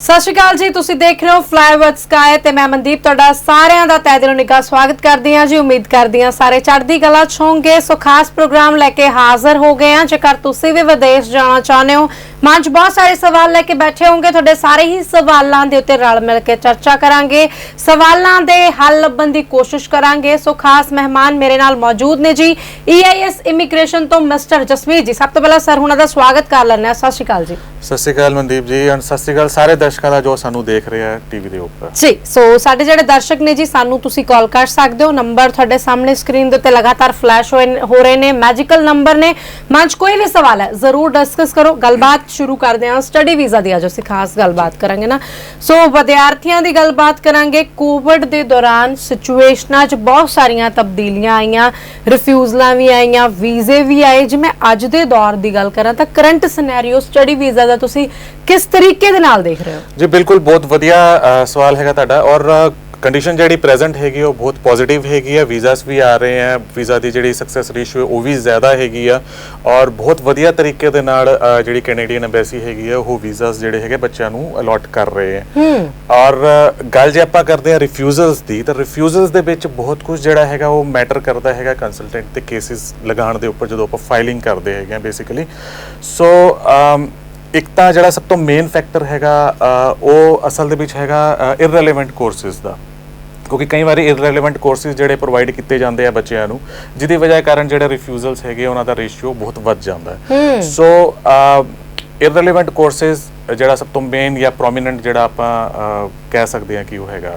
सत श्री अकाल जी, तुसीं देख रहे हो फ्लाई विद स्काई ते मैं मनदीप तुहाडा सारिਆਂ ਦਾ तहे दिलों निगाह स्वागत करदी हां जी। उम्मीद करदी हां सारे चढ़दी कला च होंगे। सो खास प्रोग्राम लैके हाजिर हो गए हैं। जेकर तुसीं भी विदेश जाना चाहते हो, मन च बहुत सारे सवाल लैके बैठे होंगे, तुहाडे सारे ही सवालों के उत्ते रल मिल के चर्चा करांगे, सवालों के हल लभण की कोशिश करांगे। सो खास मेहमान मेरे नाल मौजूद ने जी, EIS इमीग्रेशन तो मिस्टर जसवीर जी। सब तो पहला सर हुणां दा स्वागत कर लैंदे। सत श्री अकाल जी। सत श्री अकाल मनदीप जी, एंड सत श्री अकाल सारे दर्शकों का जो सानू देख रहे हैं टीवी दे उपर जी। सो साडे जिहड़े दर्शक ने जी, सानू तुसी कॉल कर सकते हो। नंबर तुहाडे सामने स्क्रीन दे उत्ते लगातार फ्लैश हो रहे ने, मैजिकल नंबर ने। मंच कोई भी सवाल है जरूर डिस्कस करो। गलबात शुरू करते हैं स्टडी वीज़ा दी। अज असीं खास गलबात करांगे ना। सो विद्यार्थियों की गलबात करांगे। कोविड के दौरान सिचुएशनां च बहुत सारियां तब्दीलियां आईयां, रिफ्यूज़लां भी आईयां, वीज़े भी आए। जे मैं अज दे दौर की गल करां तां करंट सिनेरियो स्टडी वीज़ा दा तुसीं किस तरीके दे नाल देख रहे हो? जी बिल्कुल, बहुत वधिया सवाल है तुहाडा। और कंडीशन जी प्रेजेंट हैगी वो बहुत पॉजिटिव हैगी है। वीज़ास भी आ रहे हैं, वीज़ा की जी सक्सैस रेशियो वो भी ज़्यादा हैगी आ, और बहुत वधिया तरीके दे नाल जी कैनेडियन एम्बेसी हैगी है वो वीज़ास जिहड़े हैगे बच्चों को अलॉट कर रहे हैं। और गल जे आपां करदे हां रिफ्यूज़ल्स दी, तो रिफ्यूज़ल्स दे विच बहुत कुछ जिहड़ा हैगा वो मैटर करता हैगा कंसलटेंट ते केसिस लगाउण दे उपर जदों आपां फाइलिंग करदे हैगे बेसिकली। सो एक तो जिहड़ा सब तो मेन फैक्टर हैगा वो असल दे विच हैगा इररेलेवेंट कोर्सिस दा, क्योंकि कई बार इररेलेवेंट कोर्सिस जिहड़े प्रोवाइड किए जाते हैं बच्चों को, जिहदी वजह कारण जिहड़े रिफ्यूज़ल्स हैगे उन्हां दा रेशियो बहुत वध जांदा है। सो इररेलेवेंट कोर्सिस जिहड़ा सब तो मेन या प्रोमीनेंट जिहड़ा आपां कह सकते हैं कि वो हैगा।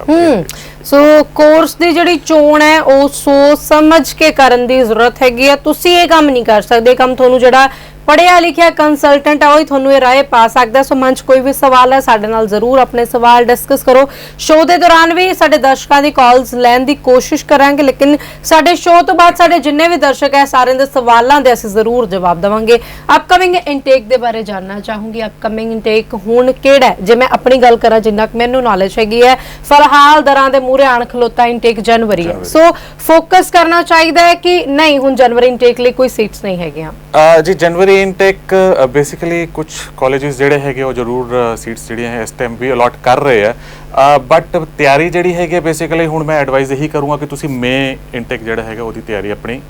सो कोर्स दी जिहड़ी चोण है वो सोच समझ के करन दी जरूरत हैगी है। तुसीं ये काम नहीं कर सकदे, काम तुहानूं जिहड़ा पढ़िया लिखिया कंसलटेंट है थोनू ये राय पा सकता है। सो मंच कोई भी सवाल है साडे नाल जरूर अपने सवाल डिस्कस करो। शो के दौरान भी साडे दर्शकों की कॉल्स लैन की कोशिश करांगे, लेकिन साडे शो तो बाद साडे जिन्ने भी दर्शक है सारे दे सवालों के असीं जरूर जवाब देवांगे। अपकमिंग इंटेक के बारे जानना चाहूँगी। अपकमिंग इंटेक हुण किहड़ा है? जे मैं अपनी गल करां, जिन्ना मैनू नॉलेज हैगी है, फिलहाल दरां दे मूहरे आण खलोता इंटेक जनवरी है। सो फोकस करना चाहिए है कि नहीं हुण जनवरी इंटेक लिए कोई सीट्स नहीं हैगियां? जी जनवरी इनटेक बेसिकली कुछ कॉलेजेस जिहड़े हैगे वो जरूर सीट्स जिहड़ियां है इस टाइम भी अलॉट कर रहे हैं, बट तैयारी जिहड़ी हैगी बेसिकली हुण मैं एडवाइस यही करूँगा कि तुसीं मे इनटेक जिहड़ा हैगा ओहदी तैयारी अपनी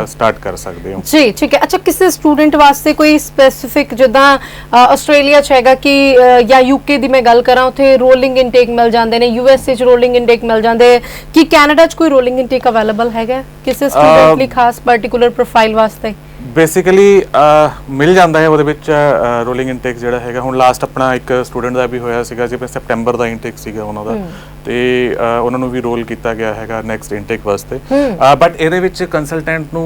स्टार्ट कर सकते हो। जी ठीक है। अच्छा, किसी स्टूडेंट वास्ते कोई स्पेसिफिक जिद्दां आस्ट्रेलिया च हैगा कि या यूके दी मैं गल करां उत्थे रोलिंग इनटेक मिल जांदे ने, USA च रोलिंग इनटेक मिल जांदे, कि कैनेडा च कोई रोलिंग इनटेक अवेलेबल हैगा किसी स्टूडेंट लई खास पर्टिकुलर प्रोफाइल वास्ते? बेसिकली मिल जाता है वो रोलिंग इनटेक जिहड़ा हैगा। हुण लास्ट अपना एक स्टूडेंट का भी होया सीगा जी, सैप्टेंबर का इनटेक सीगा उन्हां दा, ते उन्हां नूं भी रोल किया गया हैगा नैक्सट इनटेक वास्ते। बट इहदे विच कंसलटेंट नूं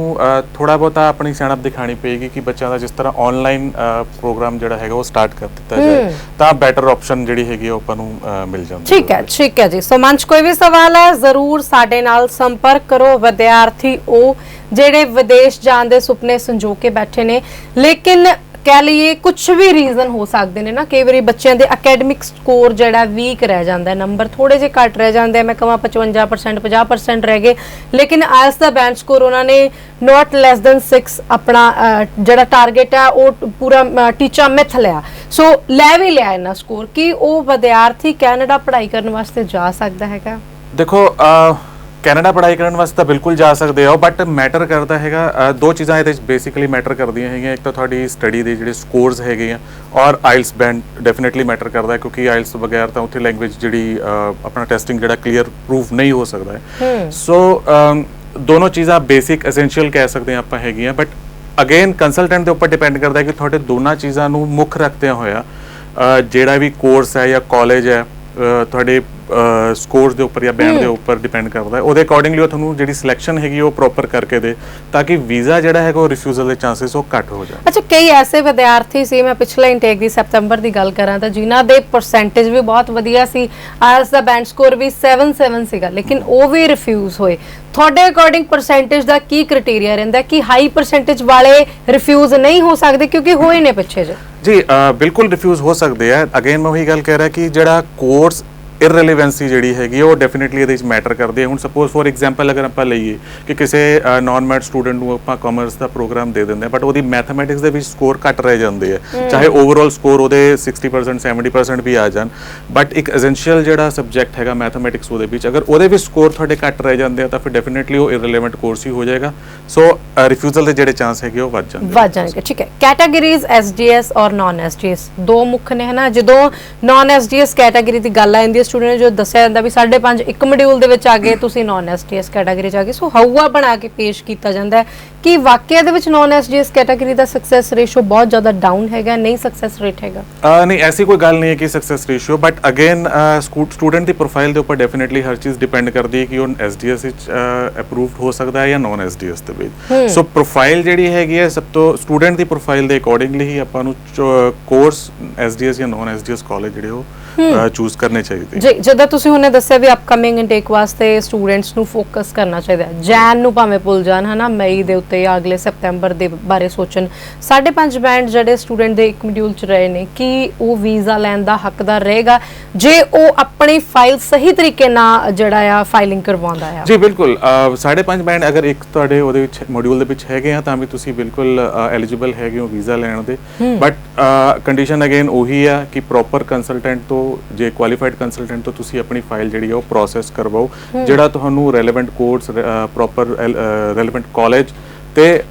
थोड़ा बहुता अपनी सियाणप दिखानी पेगी कि बच्चों का जिस तरह ऑनलाइन प्रोग्राम जिहड़ा हैगा वो स्टार्ट कर दिता जाए तां बैटर ऑप्शन जिहड़ी हैगी वो आपां नूं मिल जांदी। ठीक है जी। सो मंच कोई भी सवाल है जरूर साडे नाल संपर्क करो। विद्यार्थी ओ ਜਿਹੜੇ विदेश जाण दे सुपने संजो के बैठे ने, लेकिन कह लीए कुछ भी रीजन हो सकते हैं ना। कई बार बच्चों के अकैडमिक स्कोर जड़ा वीक रह जाता है, नंबर थोड़े जे घट रह जाते हैं। मैं कहां 55% 50% रह गए, लेकिन IELTS का बैंड स्कोर उन्होंने नॉट लैस दैन 6 अपना जड़ा टारगेट है वो पूरा टीचा मिथ लिया। सो लै भी लिया इन्ना स्कोर कि वो विद्यार्थी कैनेडा पढ़ाई करने वास्ते जा सकता है? देखो कैनेडा पढ़ाई करने वास्ते बिल्कुल जा सकते हो, बट मैटर करता है दो चीज़ां ये बेसिकली मैटर करदियां हैगियां। एक तो थोड़ी स्टडी के जिहड़े स्कोर्स हैगे आ, और IELTS बैंड डेफिनेटली मैटर करता है, क्योंकि IELTS तो बगैर तो उत्थे लैंग्वेज जिहड़ी अपना टेस्टिंग जिहड़ा क्लीयर प्रूफ नहीं हो सकता है। सो दोनों चीज़ां बेसिक एसेंशियल कह सकते हैं आपां हैगियां, बट अगेन कंसलटेंट के उपर डिपेंड करता है कि थोड़े दोनों चीज़ों को मुख रखते होया जिहड़ा भी कोर्स है या कॉलेज है थोड़े स्कोर्स के उपर या बैंड के उपर डिपेंड करता है। वो अकॉर्डिंगली वो थोड़ी जिहड़ी सिलेक्शन हैगी वो प्रॉपर करके दे, ताकि वीज़ा जिहड़ा है वो रिफ्यूज़ल के चांसेस वो घट हो जाए। अच्छा, कई ऐसे विद्यार्थी सी, मैं पिछले इंटेक की सैप्टेंबर की गल करां तां जिन्हां दे परसेंटेज भी बहुत वधिया सी, IELTS का बैंड स्कोर भी 7 सीगा, लेकिन वो भी रिफ्यूज़ होए। थोड़े अकॉर्डिंग परसेंटेज का की क्राइटेरिया रहिंदा कि हाई परसेंटेज वाले रिफ्यूज़ नहीं हो सकते क्योंकि होए ने पिछे जी बिल्कुल रिफ्यूज़ हो सकते हैं। अगेन मैं वही गल कह रहा कि जिहड़ा कोर्स ਇਰਰੈਲੇਵੈਂਸੀ ਜਿਹੜੀ ਹੈਗੀ ਉਹ ਡੈਫੀਨਿਟਲੀ ਇਹਦੇ ਵਿੱਚ ਮੈਟਰ ਕਰਦੀ ਹੈ। ਹੁਣ ਸਪੋਜ਼ ਫੋਰ ਐਗਜ਼ਾਮਪਲ ਅਗਰ ਆਪਾਂ ਲਈਏ ਕਿ ਕਿਸੇ ਨਾਨ ਮੈਥ ਸਟੂਡੈਂਟ ਨੂੰ ਆਪਾਂ ਕਾਮਰਸ ਦਾ ਪ੍ਰੋਗਰਾਮ ਦੇ ਦਿੰਦੇ ਹਾਂ ਬਟ ਉਹਦੀ ਮੈਥਮੈਟਿਕਸ ਦੇ ਵਿੱਚ ਸਕੋਰ ਘੱਟ ਰਹਿ ਜਾਂਦੇ ਆ, ਚਾਹੇ ਓਵਰਆਲ ਸਕੋਰ ਉਹਦੇ 60% 70% ਵੀ ਆ ਜਾਣ, ਬਟ ਇੱਕ ਐਸੈਂਸ਼ੀਅਲ ਜਿਹੜਾ ਸਬਜੈਕਟ ਹੈਗਾ ਮੈਥਮੈਟਿਕਸ ਉਹਦੇ ਵਿੱਚ ਅਗਰ ਉਹਦੇ ਵਿੱਚ ਸਕੋਰ ਤੁਹਾਡੇ ਘੱਟ ਰਹਿ ਜਾਂਦੇ ਆ ਤਾਂ ਫਿਰ ਡੈਫੀਨਿਟਲੀ ਉਹ ਇਰਰੈਲੇਵੈਂਟ ਕੋਰਸ ਹੀ ਹੋ ਜਾਏਗਾ। ਸੋ ਰਿਫਿਊਜ਼ਲ ਦੇ ਜਿਹੜੇ ਚਾਂਸ ਹੈਗੇ ਉਹ ਵੱਧ ਜਾਣਗੇ। ਠੀਕ ਹੈ। ਕੈਟਾਗਰੀਜ਼ ਐਸਡੀਐਸ ਔਰ ਨਾਨ ਐਸਡੀਐਸ ਦੋ ਮੁੱਖ ਨੇ, ਹਨਾ। ਜਦੋਂ ਨਾਨ ਐਸਡੀਐਸ ਕੈਟਾਗਰੀ ਦੀ ਗੱਲ ਆਉਂਦੀ ਹੈ ਸਟੂਡੈਂਟ ਜੋ ਦੱਸਿਆ ਜਾਂਦਾ ਵੀ 5.5 ਇੱਕ ਮੋਡਿਊਲ ਦੇ ਵਿੱਚ ਆ ਗਏ, ਤੁਸੀਂ ਨਾਨ ਐਸਡੀਐਸ ਕੈਟਾਗਰੀ ਚ ਆ ਗਏ, ਸੋ ਹਊਆ ਬਣਾ ਕੇ ਪੇਸ਼ ਕੀਤਾ ਜਾਂਦਾ ਹੈ ਕਿ ਵਾਕਿਆ ਦੇ ਵਿੱਚ ਨਾਨ ਐਸਡੀਐਸ ਕੈਟਾਗਰੀ ਦਾ ਸਕਸੈਸ ਰੇਸ਼ੋ ਬਹੁਤ ਜ਼ਿਆਦਾ ਡਾਊਨ ਹੈਗਾ, ਨਹੀਂ ਸਕਸੈਸ ਰੇਟ ਹੈਗਾ? ਨਹੀਂ, ਐਸੀ ਕੋਈ ਗੱਲ ਨਹੀਂ ਹੈ ਕਿ success ratio, but again student the profile ਦੇ ਉੱਪਰ ਡੈਫੀਨਿਟਲੀ ਹਰ ਚੀਜ਼ ਡਿਪੈਂਡ ਕਰਦੀ ਹੈ ਕਿ ਉਹ ਐਸਡੀਐਸ ਵਿੱਚ ਅਪਰੂਵਡ ਹੋ ਸਕਦਾ ਹੈ ਜਾਂ ਨਾਨ ਐਸਡੀਐਸ ਦੇ ਵਿੱਚ। ਸੋ ਪ੍ਰੋਫਾਈਲ ਜਿਹੜੀ ਹੈਗੀ ਹੈ ਸਭ ਤੋਂ ਸਟੂਡੈਂਟ ਦੀ ਪ੍ਰੋਫਾਈਲ ਦੇ ਅਕੋਰਡਿੰਗਲੀ ਹੀ ਆਪਾਂ ਨੂੰ ਕੋਰਸ ਐਸਡੀਐਸ ਜਾਂ ਨਾਨ ਐਸਡੀਐਸ ਕਾਲਜ ਜਿਹੜੇ ਉਹ ਚੂਜ਼ ਕਰਨੇ ਚਾਹੀਦੇ ਜੀ। ਜਦੋਂ ਤੁਸੀਂ ਹੁਣੇ ਦੱਸਿਆ ਵੀ ਅਪਕਮਿੰਗ ਇਨਟੇਕ ਵਾਸਤੇ ਸਟੂਡੈਂਟਸ ਨੂੰ ਫੋਕਸ ਕਰਨਾ ਚਾਹੀਦਾ, ਜੈਨ ਨੂੰ ਭਾਵੇਂ ਭੁੱਲ ਜਾਣ, ਹਨਾ, ਮਈ ਦੇ ਉੱਤੇ ਜਾਂ ਅਗਲੇ ਸੈਪਟੈਂਬਰ ਦੇ ਬਾਰੇ ਸੋਚਣ। 5.5 ਬੈਂਡ ਜਿਹੜੇ ਸਟੂਡੈਂਟ ਦੇ ਇੱਕ ਮੋਡਿਊਲ ਚ ਰਹੇ ਨੇ, ਕੀ ਉਹ ਵੀਜ਼ਾ ਲੈਣ ਦਾ ਹੱਕਦਾਰ ਰਹੇਗਾ ਜੇ ਉਹ ਆਪਣੀ ਫਾਈਲ ਸਹੀ ਤਰੀਕੇ ਨਾਲ ਜਿਹੜਾ ਆ ਫਾਈਲਿੰਗ ਕਰਵਾਉਂਦਾ ਆ? ਜੀ ਬਿਲਕੁਲ। 5.5 ਬੈਂਡ ਅਗਰ ਇੱਕ ਤੁਹਾਡੇ ਉਹਦੇ ਵਿੱਚ ਮੋਡਿਊਲ ਦੇ ਵਿੱਚ ਹੈਗੇ ਆ ਤਾਂ ਵੀ ਤੁਸੀਂ ਬਿਲਕੁਲ ਐਲੀਜੀਬਲ ਹੈਗੇ ਹੋ ਵੀਜ਼ਾ ਲੈਣ ਦੇ, ਬਟ ਕੰਡੀਸ਼ਨ ਅਗੇਨ ਉਹੀ ਆ ਕਿ ਪ੍ਰੋਪਰ ਕੰਸਲਟੈਂਟ ਤੋਂ, ਜੇ ਕੁਆਲੀਫਾਈਡ ਕੰਸਲਟੈਂਟ ਤੋਂ ਤੁਸੀਂ ਆਪਣੀ ਫਾਈਲ ਜਿਹੜੀ ਆ ਉਹ ਪ੍ਰੋਸੈਸ ਕਰਵਾਓ, ਜਿਹੜਾ ਤੁਹਾਨੂੰ relevant course, proper relevant college ਤੇ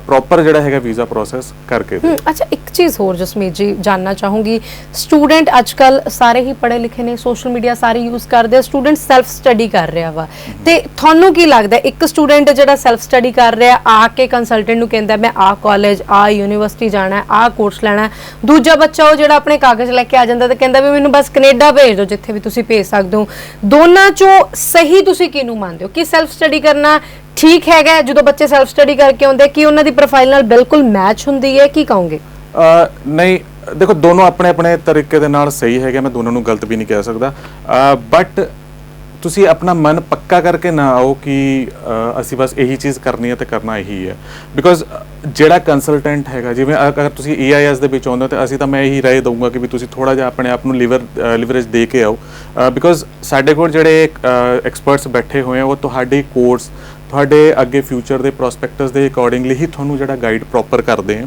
ਪ੍ਰੋਪਰ ਜਿਹੜਾ ਹੈਗਾ ਵੀਜ਼ਾ ਪ੍ਰੋਸੈਸ ਕਰਕੇ ਦੇ। ਅੱਛਾ, ਇੱਕ ਚੀਜ਼ ਹੋਰ ਜਸਮੀਤ ਜੀ ਜਾਨਣਾ ਚਾਹੂੰਗੀ, ਸਟੂਡੈਂਟ ਅੱਜਕੱਲ ਸਾਰੇ ਹੀ ਪੜ੍ਹੇ ਲਿਖੇ ਨੇ, ਸੋਸ਼ਲ ਮੀਡੀਆ ਸਾਰੇ ਯੂਜ਼ ਕਰਦੇ ਆ, ਸਟੂਡੈਂਟ ਸੈਲਫ ਸਟੱਡੀ ਕਰ ਰਿਹਾ ਵਾ, ਤੇ ਤੁਹਾਨੂੰ ਕੀ ਲੱਗਦਾ ਇੱਕ ਸਟੂਡੈਂਟ ਜਿਹੜਾ ਸੈਲਫ ਸਟੱਡੀ ਕਰ ਰਿਹਾ ਆ ਕੇ ਕੰਸਲਟੈਂਟ ਨੂੰ ਕਹਿੰਦਾ ਮੈਂ ਆ ਕਾਲਜ, ਆ ਯੂਨੀਵਰਸਿਟੀ ਜਾਣਾ ਹੈ, ਆ ਕੋਰਸ ਲੈਣਾ, ਦੂਜਾ ਬੱਚਾ ਉਹ ਜਿਹੜਾ ਆਪਣੇ ਕਾਗਜ਼ ਲੈ ਕੇ ਆ ਜਾਂਦਾ ਤੇ ਕਹਿੰਦਾ ਵੀ ਮੈਨੂੰ ਬਸ ਕੈਨੇਡਾ ਭੇਜ ਦਿਓ, ਜਿੱਥੇ ਵੀ ਤੁਸੀਂ ਭੇਜ ਸਕਦੇ ਹੋ, ਦੋਨਾਂ ਚੋਂ ਸਹੀ ਤੁਸੀਂ ਕਿਹਨੂੰ ਮੰਨਦੇ ਹੋ? ਕਿ ਸੈਲਫ ਸਟੱਡੀ ਕਰਨਾ ਠੀਕ ਹੈਗਾ ਜਦੋਂ ਬੱਚੇ ਸੈਲਫ ਸਟੱਡੀ ਕਰਕੇ ਆਉਂਦੇ, ਕਿ ਉਹਨਾਂ ਦੀ ਪ੍ਰੋਫਾਈਲ ਨਾਲ ਬਿਲਕੁਲ ਮੈਚ ਹੁੰਦੀ ਹੈ? ਕੀ ਕਹੋਗੇ? ਨਹੀਂ, ਦੇਖੋ ਦੋਨੋਂ ਆਪਣੇ ਆਪਣੇ ਤਰੀਕੇ ਦੇ ਨਾਲ ਸਹੀ ਹੈਗੇ, ਮੈਂ ਦੋਨਾਂ ਨੂੰ ਗਲਤ ਵੀ ਨਹੀਂ ਕਹਿ ਸਕਦਾ, ਬਟ ਤੁਸੀਂ ਆਪਣਾ ਮਨ ਪੱਕਾ ਕਰਕੇ ਨਾ ਆਓ ਕਿ ਅਸੀਂ ਬਸ ਇਹੀ ਚੀਜ਼ ਕਰਨੀ ਹੈ ਤੇ ਕਰਨਾ ਇਹੀ ਹੈ। ਬਿਕੋਜ਼ ਜਿਹੜਾ ਕੰਸਲਟੈਂਟ ਹੈਗਾ, ਜਿਵੇਂ ਅਗਰ ਤੁਸੀਂ EIS ਦੇ ਵਿੱਚ ਆਉਂਦੇ ਹੋ ਤਾਂ ਅਸੀਂ ਤਾਂ ਮੈਂ ਇਹੀ ਰਾਏ ਦਊਂਗਾ ਕਿ ਵੀ ਤੁਸੀਂ ਥੋੜਾ ਜਿਹਾ ਆਪਣੇ ਆਪ ਨੂੰ ਲਿਵਰੇਜ ਦੇ ਕੇ ਆਓ, ਬਿਕੋਜ਼ ਸਾਡੇ ਕੋਲ ਜਿਹੜੇ ਐਕਸਪਰਟਸ ਬੈਠੇ ਹੋਏ ਆ ਉਹ ਤੁਹਾਡੇ ਕੋਰਸ, ਤੁਹਾਡੇ ਅੱਗੇ ਫਿਊਚਰ ਦੇ ਪ੍ਰੋਸਪੈਕਟਸ ਦੇ ਅਕੋਰਡਿੰਗਲੀ ਹੀ ਤੁਹਾਨੂੰ ਜਿਹੜਾ ਗਾਈਡ ਪ੍ਰੋਪਰ ਕਰਦੇ ਆ।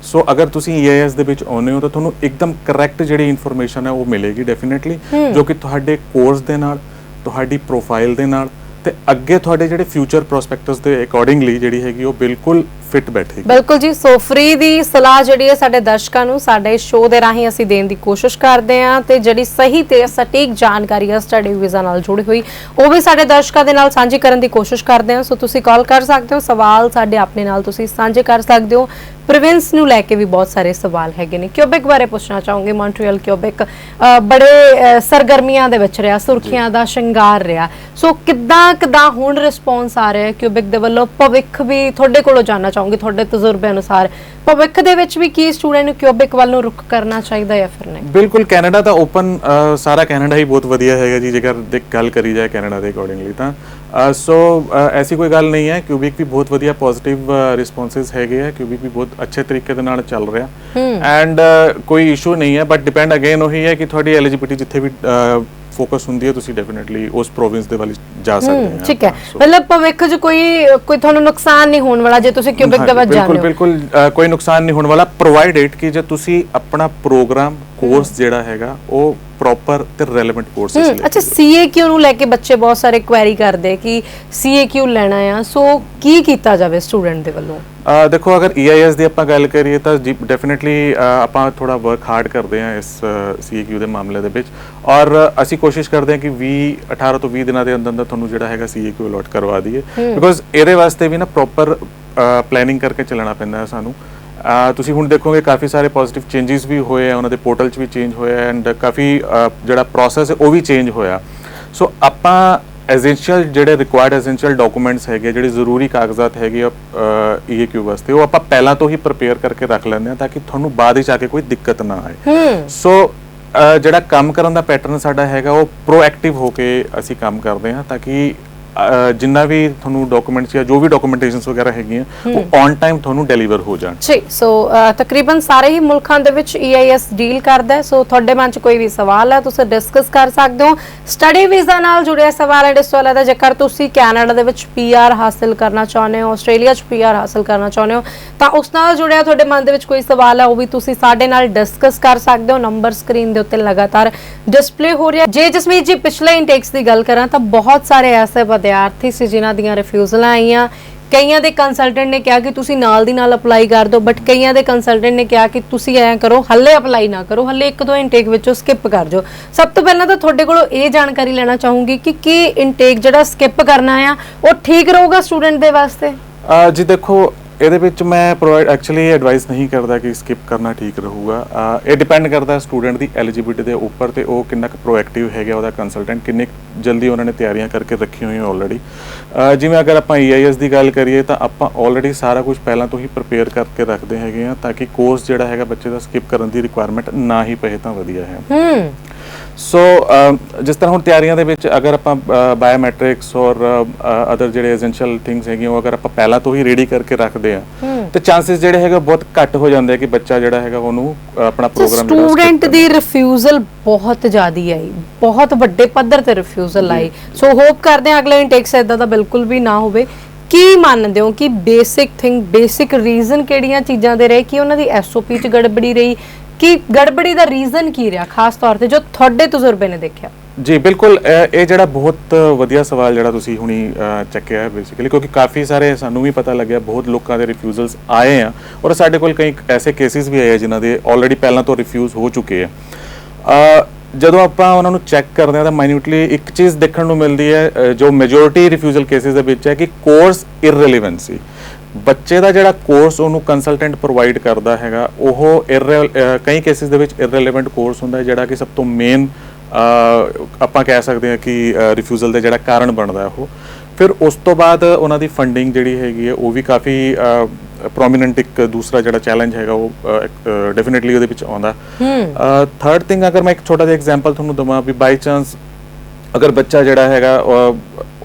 ਸੋ ਅਗਰ ਤੁਸੀਂ EIS ਦੇ ਵਿੱਚ ਆਉਂਦੇ ਹੋ ਤਾਂ ਤੁਹਾਨੂੰ ਇੱਕਦਮ ਕਰੈਕਟ ਜਿਹੜੀ ਇਨਫੋਰਮੇਸ਼ਨ ਹੈ ਉਹ ਮਿਲੇਗੀ ਡੈਫੀਨਿਟਲੀ, ਜੋ ਕਿ ਤੁਹਾਡੇ ਕੋਰਸ ਦੇ ਨਾਲ, ਤੁਹਾਡੀ ਪ੍ਰੋਫਾਈਲ ਦੇ ਨਾਲ ਤੇ ਅੱਗੇ ਤੁਹਾਡੇ ਜਿਹੜੇ ਫਿਊਚਰ ਪ੍ਰੋਸਪੈਕਟਸ ਦੇ ਅਕੋਰਡਿੰਗਲੀ ਜਿਹੜੀ ਹੈਗੀ ਉਹ ਬਿਲਕੁਲ ਫਿੱਟ ਬੈਠੇਗੀ। ਬਿਲਕੁਲ ਜੀ। ਸੋ ਫ੍ਰੀ ਦੀ ਸਲਾਹ ਜਿਹੜੀ ਹੈ ਸਾਡੇ ਦਰਸ਼ਕਾਂ ਨੂੰ ਸਾਡੇ ਸ਼ੋਅ ਦੇ ਰਾਹੀਂ ਅਸੀਂ ਦੇਣ ਦੀ ਕੋਸ਼ਿਸ਼ ਕਰਦੇ ਹਾਂ, ਤੇ ਜਿਹੜੀ ਸਹੀ ਤੇ ਸਟੀਕ ਜਾਣਕਾਰੀ ਹੈ ਸਟੱਡੀ ਵੀਜ਼ਾ ਨਾਲ ਜੁੜੀ ਹੋਈ ਉਹ ਵੀ ਸਾਡੇ ਦਰਸ਼ਕਾਂ ਦੇ ਨਾਲ ਸਾਂਝੀ ਕਰਨ ਦੀ ਕੋਸ਼ਿਸ਼ ਕਰਦੇ ਹਾਂ। ਸੋ ਤੁਸੀਂ ਕਾਲ ਕਰ ਸਕਦੇ ਹੋ, ਸਵਾਲ ਸਾਡੇ ਆਪਣੇ ਨਾਲ ਤੁਸੀਂ ਸਾਂਝੇ ਕਰ ਸਕਦੇ ਹੋ। ਪ੍ਰੋਵਿੰਸ ਨੂੰ ਲੈ ਕੇ ਵੀ ਬਹੁਤ ਸਾਰੇ ਸਵਾਲ ਹੈਗੇ ਨੇ। ਕਿਊਬਿਕ ਬਾਰੇ ਪੁੱਛਣਾ ਚਾਹੂੰਗੀ। ਮੌਂਟਰੀਅਲ ਕਿਊਬਿਕ ਬੜੇ ਸਰਗਰਮੀਆਂ ਦੇ ਵਿੱਚ ਰਿਹਾ, ਸੁਰਖੀਆਂ ਦਾ ਸ਼ਿੰਗਾਰ ਰਿਹਾ, ਸੋ ਕਿੱਦਾਂ ਹੁਣ ਰਿਸਪੌਂਸ ਆ ਰਿਹਾ ਕਿਊਬਿਕ ਦੇ ਵੱਲੋਂ? ਭਵਿੱਖ ਵੀ ਤੁਹਾਡੇ ਕੋਲੋਂ ਜਾਨਣਾ ਚਾਹੂੰਗੀ, ਤੁਹਾਡੇ ਤਜਰਬੇ ਅਨੁਸਾਰ ਭਵਿੱਖ ਦੇ ਵਿੱਚ ਵੀ ਕੀ ਸਟੂਡੈਂਟ ਨੂੰ ਕਿਊਬਿਕ ਵੱਲ ਨੂੰ ਰੁਖ ਕਰਨਾ ਚਾਹੀਦਾ ਜਾਂ ਫਿਰ ਨਹੀਂ? ਬਿਲਕੁਲ, ਕੈਨੇਡਾ ਤਾਂ ਓਪਨ, ਸਾਰਾ ਕੈਨੇਡਾ ਹੀ ਬਹੁਤ ਵਧੀਆ ਹੈਗਾ ਜੀ ਜੇਕਰ ਗੱਲ ਕਰੀ ਜਾਏ ਕੈਨੇਡਾ ਦੇ ਅਕੋਰਡਿੰਗਲੀ ਤਾਂ। ਸੋ ਐਸੀ ਕੋਈ ਗੱਲ ਨਹੀਂ ਹੈ, ਕਿਊਬਿਕ ਵੀ ਬਹੁਤ ਵਧੀਆ ਪੋਜ਼ਿਟਿਵ ਰਿਸਪੌਂਸਿਸ ਹੈਗੇ ਆ, ਕਿਊਬਿਕ ਵੀ ਬਹੁਤ ਅੱਛੇ ਤਰੀਕੇ ਦੇ ਨਾਲ ਚੱਲ ਰਿਹਾ ਐਂਡ ਕੋਈ ਇਸ਼ੂ ਨਹੀਂ ਹੈ, ਬਟ ਡਿਪੈਂਡ ਅਗੇਨ ਉਹੀ ਹੈ ਕਿ ਤੁਹਾਡੀ ਐਲੀਜੀਬਿਲਿਟੀ ਜਿੱਥੇ ਵੀ ਫੋਕਸ ਹੁੰਦੀ ਹੈ ਤੁਸੀਂ ਡੈਫੀਨਿਟਲੀ ਉਸ ਪ੍ਰੋਵਿੰਸ ਦੇ ਵੱਲ ਜਾ ਸਕਦੇ ਹੋ। ਠੀਕ ਹੈ, ਮਤਲਬ ਭਵਿੱਖ 'ਚ ਕੋਈ ਤੁਹਾਨੂੰ ਨੁਕਸਾਨ ਨਹੀਂ ਹੋਣ ਵਾਲਾ ਜੇ ਤੁਸੀਂ ਕਿਊਬਿਕ ਦੇ ਵੱਲ ਜਾਂਦੇ ਹੋ? ਬਿਲਕੁਲ ਕੋਈ ਨੁਕਸਾਨ ਨਹੀਂ ਹੋਣ ਵਾਲਾ, ਪ੍ਰੋਵਾਈਡਡ ਕਿ ਜੇ ਤੁਸੀਂ ਆਪਣਾ ਪ੍ਰੋਗਰਾਮ ਕੋਰਸ ਜਿਹੜਾ ਹੈਗਾ ਉਹ ਪ੍ਰੋਪਰ ਤੇ ਰੈਲੇਵੈਂਟ ਕੋਰਸਸ ਲੈ। ਅੱਛਾ, CAQ ਨੂੰ ਲੈ ਕੇ ਬੱਚੇ ਬਹੁਤ ਸਾਰੇ ਕੁਐਰੀ ਕਰਦੇ ਕਿ CAQ ਲੈਣਾ ਆ, ਸੋ ਕੀ ਕੀਤਾ ਜਾਵੇ ਸਟੂਡੈਂਟ ਦੇ ਵੱਲੋਂ? ਦੇਖੋ, ਅਗਰ EIS ਦੀ ਆਪਾਂ ਗੱਲ ਕਰੀਏ ਤਾਂ ਡੈਫੀਨਿਟਲੀ ਆਪਾਂ ਥੋੜਾ ਵਰਕ ਹਾਰਡ ਕਰਦੇ ਹਾਂ ਇਸ CAQ ਦੇ ਮਾਮਲੇ ਦੇ ਵਿੱਚ, ਔਰ ਅਸੀਂ ਕੋਸ਼ਿਸ਼ ਕਰਦੇ ਹਾਂ ਕਿ 18 ਤੋਂ 20 ਦਿਨਾਂ ਦੇ ਅੰਦਰ ਅੰਦਰ ਤੁਹਾਨੂੰ ਜਿਹੜਾ ਹੈਗਾ CAQ ਅਲੋਟ ਕਰਵਾ ਦਈਏ, ਬਿਕੋਜ਼ ਇਹਦੇ ਵਾਸਤੇ ਵੀ ਨਾ ਪ੍ਰੋਪਰ ਪਲੈਨਿੰਗ ਕਰਕੇ ਚੱਲਣਾ ਪੈਂਦਾ ਹੈ ਸਾਨੂੰ। ਤੁਸੀਂ ਹੁਣ ਦੇਖੋਗੇ ਕਾਫੀ ਸਾਰੇ ਪੋਜ਼ਿਟਿਵ ਚੇਂਜਸ ਵੀ ਹੋਏ ਆ, ਉਹਨਾਂ ਦੇ ਪੋਰਟਲ 'ਚ ਵੀ ਚੇਂਜ ਹੋਇਆ ਐਂਡ ਕਾਫੀ ਜਿਹੜਾ ਪ੍ਰੋਸੈਸ ਹੈ ਉਹ ਵੀ ਚੇਂਜ ਹੋਇਆ। ਸੋ ਆਪਾਂ ਐਸੈਂਸ਼ੀਅਲ ਜਿਹੜੇ ਰਿਕੁਆਇਰਡ ਐਸੈਂਸ਼ੀਅਲ ਡਾਕੂਮੈਂਟਸ ਹੈਗੇ, ਜਿਹੜੇ ਜ਼ਰੂਰੀ ਕਾਗਜ਼ਾਤ ਹੈਗੇ ਆ EAQ ਵਾਸਤੇ, ਉਹ ਆਪਾਂ ਪਹਿਲਾਂ ਤੋਂ ਹੀ ਪ੍ਰਿਪੇਅਰ ਕਰਕੇ ਰੱਖ ਲੈਂਦੇ ਹਾਂ ਤਾਂ ਕਿ ਤੁਹਾਨੂੰ ਬਾਅਦ ਵਿੱਚ ਆ ਕੇ ਕੋਈ ਦਿੱਕਤ ਨਾ ਆਏ। ਸੋ ਜਿਹੜਾ ਕੰਮ ਕਰਨ ਦਾ ਪੈਟਰਨ ਸਾਡਾ ਹੈਗਾ ਉਹ ਪ੍ਰੋਐਕਟਿਵ ਹੋ ਕੇ ਅਸੀਂ ਕੰਮ ਕਰਦੇ ਹਾਂ ਤਾਂ ਕਿ ਜਿੰਨਾ ਵੀ ਤੁਹਾਨੂੰ ਡਾਕੂਮੈਂਟਸ ਜਾਂ ਜੋ ਵੀ ਡਾਕੂਮੈਂਟੇਸ਼ਨਸ ਵਗੈਰਾ ਹੈਗੀਆਂ ਉਹ ਔਨ ਟਾਈਮ ਤੁਹਾਨੂੰ ਡਿਲੀਵਰ ਹੋ ਜਾਣ। ਜੀ, ਸੋ ਤਕਰੀਬਨ ਸਾਰੇ ਹੀ ਮੁਲਕਾਂ ਦੇ ਵਿੱਚ EIS ਡੀਲ ਕਰਦਾ ਹੈ। ਸੋ ਤੁਹਾਡੇ ਮਨ 'ਚ ਕੋਈ ਵੀ ਸਵਾਲ ਹੈ ਤੁਸੀਂ ਡਿਸਕਸ ਕਰ ਸਕਦੇ ਹੋ। ਸਟੱਡੀ ਵੀਜ਼ਾ ਨਾਲ ਜੁੜਿਆ ਸਵਾਲ ਹੈ, ਇਸ ਤੋਂ ਇਲਾਵਾ ਜੇਕਰ ਤੁਸੀਂ ਕੈਨੇਡਾ ਦੇ ਵਿੱਚ PR ਹਾਸਲ ਕਰਨਾ ਚਾਹੁੰਦੇ ਹੋ, ਆਸਟ੍ਰੇਲੀਆ 'ਚ PR ਹਾਸਲ ਕਰਨਾ ਚਾਹੁੰਦੇ ਹੋ, ਤਾਂ ਉਸ ਨਾਲ ਜੁੜਿਆ ਤੁਹਾਡੇ ਮਨ ਦੇ ਵਿੱਚ ਕੋਈ ਸਵਾਲ ਹੈ ਉਹ ਵੀ ਤੁਸੀਂ ਸਾਡੇ ਨਾਲ ਡਿਸਕਸ ਕਰ ਸਕਦੇ ਹੋ। ਨੰਬਰ ਸਕਰੀਨ ਦੇ ਉੱਤੇ ਲਗਾਤਾਰ ਡਿਸਪਲੇ ਹੋ ਰਿਹਾ। ਜੇ ਜਸਮੀਤ ਜੀ ਪਿਛਲੇ ਇਨਟੇਕਸ ਦੀ ਗੱਲ ਕਰਾਂ ਤਾਂ ਬਹੁਤ ਸਾਰੇ ਐਸੇ ਵਿਦਿਆਰਥੀ ਸੀ ਜਿਨ੍ਹਾਂ ਦੀਆਂ ਰਿਫਿਊਜ਼ਲਾਂ ਆਈਆਂ। ਕਈਆਂ ਦੇ ਕੰਸਲਟੈਂਟ ਨੇ ਕਿਹਾ ਕਿ ਤੁਸੀਂ ਨਾਲ ਦੀ ਨਾਲ ਅਪਲਾਈ ਕਰ ਦਿਓ, ਬਟ ਕਈਆਂ ਦੇ ਕੰਸਲਟੈਂਟ ਨੇ ਕਿਹਾ ਕਿ ਤੁਸੀਂ ਐਂ ਕਰੋ, ਹੱਲੇ ਅਪਲਾਈ ਨਾ ਕਰੋ, ਹੱਲੇ 1-2 ਇਨਟੇਕ ਵਿੱਚੋਂ ਸਕਿਪ ਕਰ ਜਾਓ। ਸਭ ਤੋਂ ਪਹਿਲਾਂ ਤਾਂ ਤੁਹਾਡੇ ਕੋਲੋਂ ਇਹ ਜਾਣਕਾਰੀ ਲੈਣਾ ਚਾਹੂੰਗੀ ਕਿ ਕੀ ਇਨਟੇਕ ਜਿਹੜਾ ਸਕਿਪ ਕਰਨਾ ਆ ਉਹ ਠੀਕ ਰਹੂਗਾ ਸਟੂਡੈਂਟ ਦੇ ਵਾਸਤੇ? ਜੀ ਦੇਖੋ, ਇਹਦੇ ਵਿੱਚ ਮੈਂ ਐਕਚੁਅਲੀ ਐਡਵਾਈਸ ਨਹੀਂ ਕਰਦਾ ਕਿ ਸਕਿਪ ਕਰਨਾ ਠੀਕ ਰਹੂਗਾ। ਇਹ ਡਿਪੈਂਡ ਕਰਦਾ ਸਟੂਡੈਂਟ ਦੀ ਐਲੀਜੀਬਿਲਿਟੀ ਦੇ ਉੱਪਰ ਤੇ ਉਹ ਕਿੰਨਾ ਕੁ ਪ੍ਰੋਐਕਟਿਵ ਹੈਗਾ, ਉਹਦਾ ਕੰਸਲਟੈਂਟ ਕਿੰਨੇ ਜਲਦੀ ਉਹਨਾਂ ਨੇ ਤਿਆਰੀਆਂ ਕਰਕੇ ਰੱਖੀਆਂ ਹੋਈਆਂ ਆਲਰੇਡੀ। ਜਿਵੇਂ ਅਗਰ ਆਪਾਂ EIS ਦੀ ਗੱਲ ਕਰੀਏ ਤਾਂ ਆਪਾਂ ਆਲਰੇਡੀ ਸਾਰਾ ਕੁਝ ਪਹਿਲਾਂ ਤੋਂ ਹੀ ਪ੍ਰਿਪੇਅਰ ਕਰਕੇ ਰੱਖਦੇ ਹੈਗੇ ਆ ਤਾਂ ਕਿ ਕੋਰਸ ਜਿਹੜਾ ਹੈਗਾ ਬੱਚੇ ਦਾ ਸਕਿਪ ਕਰਨ ਦੀ ਰਿਕੁਆਇਰਮੈਂਟ ਨਾ ਹੀ ਪਏ ਤਾਂ ਵਧੀਆ ਹੈ। ਸੋ ਜਿਸ ਤਰ੍ਹਾਂ ਹੁਣ ਤਿਆਰੀਆਂ ਦੇ ਵਿੱਚ ਅਗਰ ਆਪਾਂ ਬਾਇਓਮੈਟ੍ਰਿਕਸ ਔਰ ਅਦਰ ਜਿਹੜੇ ਐਸੈਂਸ਼ੀਅਲ ਥਿੰਗਸ ਹੈਗੀਆਂ ਉਹ ਅਗਰ ਆਪਾਂ ਪਹਿਲਾਂ ਤੋਂ ਹੀ ਰੈਡੀ ਕਰਕੇ ਰੱਖਦੇ ਆ ਤੇ ਚਾਂਸਸ ਜਿਹੜੇ ਹੈਗੇ ਬਹੁਤ ਘੱਟ ਹੋ ਜਾਂਦੇ ਆ ਕਿ ਬੱਚਾ ਜਿਹੜਾ ਹੈਗਾ ਉਹਨੂੰ ਆਪਣਾ ਪ੍ਰੋਗਰਾਮ ਸਟੂਡੈਂਟ ਦੀ ਰਿਫਿਊਜ਼ਲ ਬਹੁਤ ਜ਼ਿਆਦੀ ਆਈ, ਬਹੁਤ ਵੱਡੇ ਪੱਧਰ ਤੇ ਰਿਫਿਊਜ਼ਲ ਆਈ। ਸੋ ਹੋਪ ਕਰਦੇ ਆ ਅਗਲੇ ਇਨਟੇਕਸ ਇਦਾਂ ਦਾ ਬਿਲਕੁਲ ਵੀ ਨਾ ਹੋਵੇ। ਕੀ ਮੰਨਦੇ ਹੋ ਕਿ ਬੇਸਿਕ ਰੀਜ਼ਨ ਕਿਹੜੀਆਂ ਚੀਜ਼ਾਂ ਦੇ ਰਹੇ ਕਿ ਉਹਨਾਂ ਦੀ SOP 'ਚ ਗੜਬੜੀ ਰਹੀ, ਕਿ ਗੜਬੜੀ ਦਾ ਰੀਜ਼ਨ ਕੀ ਰਿਹਾ ਖਾਸ ਤੌਰ ਤੇ ਜੋ ਤੁਹਾਡੇ ਤਜਰਬੇ ਨੇ ਦੇਖਿਆ? ਜੀ ਬਿਲਕੁਲ, ਇਹ ਜਿਹੜਾ ਬਹੁਤ ਵਧੀਆ ਸਵਾਲ ਜਿਹੜਾ ਤੁਸੀਂ ਹੁਣੀ ਚੱਕਿਆ ਹੈ ਬੇਸਿਕਲੀ, ਕਿਉਂਕਿ ਕਾਫੀ ਸਾਰੇ ਸਾਨੂੰ ਵੀ ਪਤਾ ਲੱਗਿਆ ਬਹੁਤ ਲੋਕਾਂ ਦੇ ਰਿਫਿਊਜ਼ਲਸ ਆਏ ਆ ਔਰ ਸਾਡੇ ਕੋਲ ਕਈ ਐਸੇ ਕੇਸਿਸ ਵੀ ਆਏ ਆ ਜਿਨ੍ਹਾਂ ਦੇ ਆਲਰੇਡੀ ਪਹਿਲਾਂ ਤੋਂ ਰਿਫਿਊਜ਼ ਹੋ ਚੁੱਕੇ ਆ। ਜਦੋਂ ਆਪਾਂ ਉਹਨਾਂ ਨੂੰ ਚੈੱਕ ਕਰਦੇ ਹਾਂ ਤਾਂ ਮਾਈਨਿਊਟਲੀ ਇੱਕ ਚੀਜ਼ ਦੇਖਣ ਨੂੰ ਮਿਲਦੀ ਹੈ ਜੋ ਮੈਜੋਰਿਟੀ ਰਿਫਿਊਜ਼ਲ ਕੇਸਿਸ ਦੇ ਵਿੱਚ ਹੈ ਕਿ ਕੋਰਸ ਇਰਰੈਲੇਵੈਂਸੀ। ਬੱਚੇ ਦਾ ਜਿਹੜਾ ਕੋਰਸ ਉਹਨੂੰ ਕੰਸਲਟੈਂਟ ਪ੍ਰੋਵਾਈਡ ਕਰਦਾ ਹੈਗਾ ਉਹ ਕਈ ਕੇਸਿਸ ਦੇ ਵਿੱਚ ਇਰਰੈਲੇਵੈਂਟ ਕੋਰਸ ਹੁੰਦਾ ਹੈ ਜਿਹੜਾ ਕਿ ਸਭ ਤੋਂ ਮੇਨ ਆਪਾਂ ਕਹਿ ਸਕਦੇ ਹਾਂ ਕਿ ਰਿਫਿਊਜ਼ਲ ਦਾ ਜਿਹੜਾ ਕਾਰਨ ਬਣਦਾ ਉਹ। ਫਿਰ ਉਸ ਤੋਂ ਬਾਅਦ ਉਹਨਾਂ ਦੀ ਫੰਡਿੰਗ ਜਿਹੜੀ ਹੈਗੀ ਹੈ ਉਹ ਵੀ ਕਾਫੀ ਪ੍ਰੋਮੀਨੈਂਟ ਇੱਕ ਦੂਸਰਾ ਜਿਹੜਾ ਚੈਲੰਜ ਹੈਗਾ ਉਹ ਡੈਫੀਨਿਟਲੀ ਉਹਦੇ ਵਿੱਚ ਆਉਂਦਾ। ਥਰਡ ਥਿੰਗ ਅਗਰ ਮੈਂ ਇੱਕ ਛੋਟਾ ਜਿਹਾ ਐਗਜ਼ਾਮਪਲ ਤੁਹਾਨੂੰ ਦਵਾਂ ਵੀ ਬਾਈ ਚਾਂਸ ਅਗਰ ਬੱਚਾ ਜਿਹੜਾ ਹੈਗਾ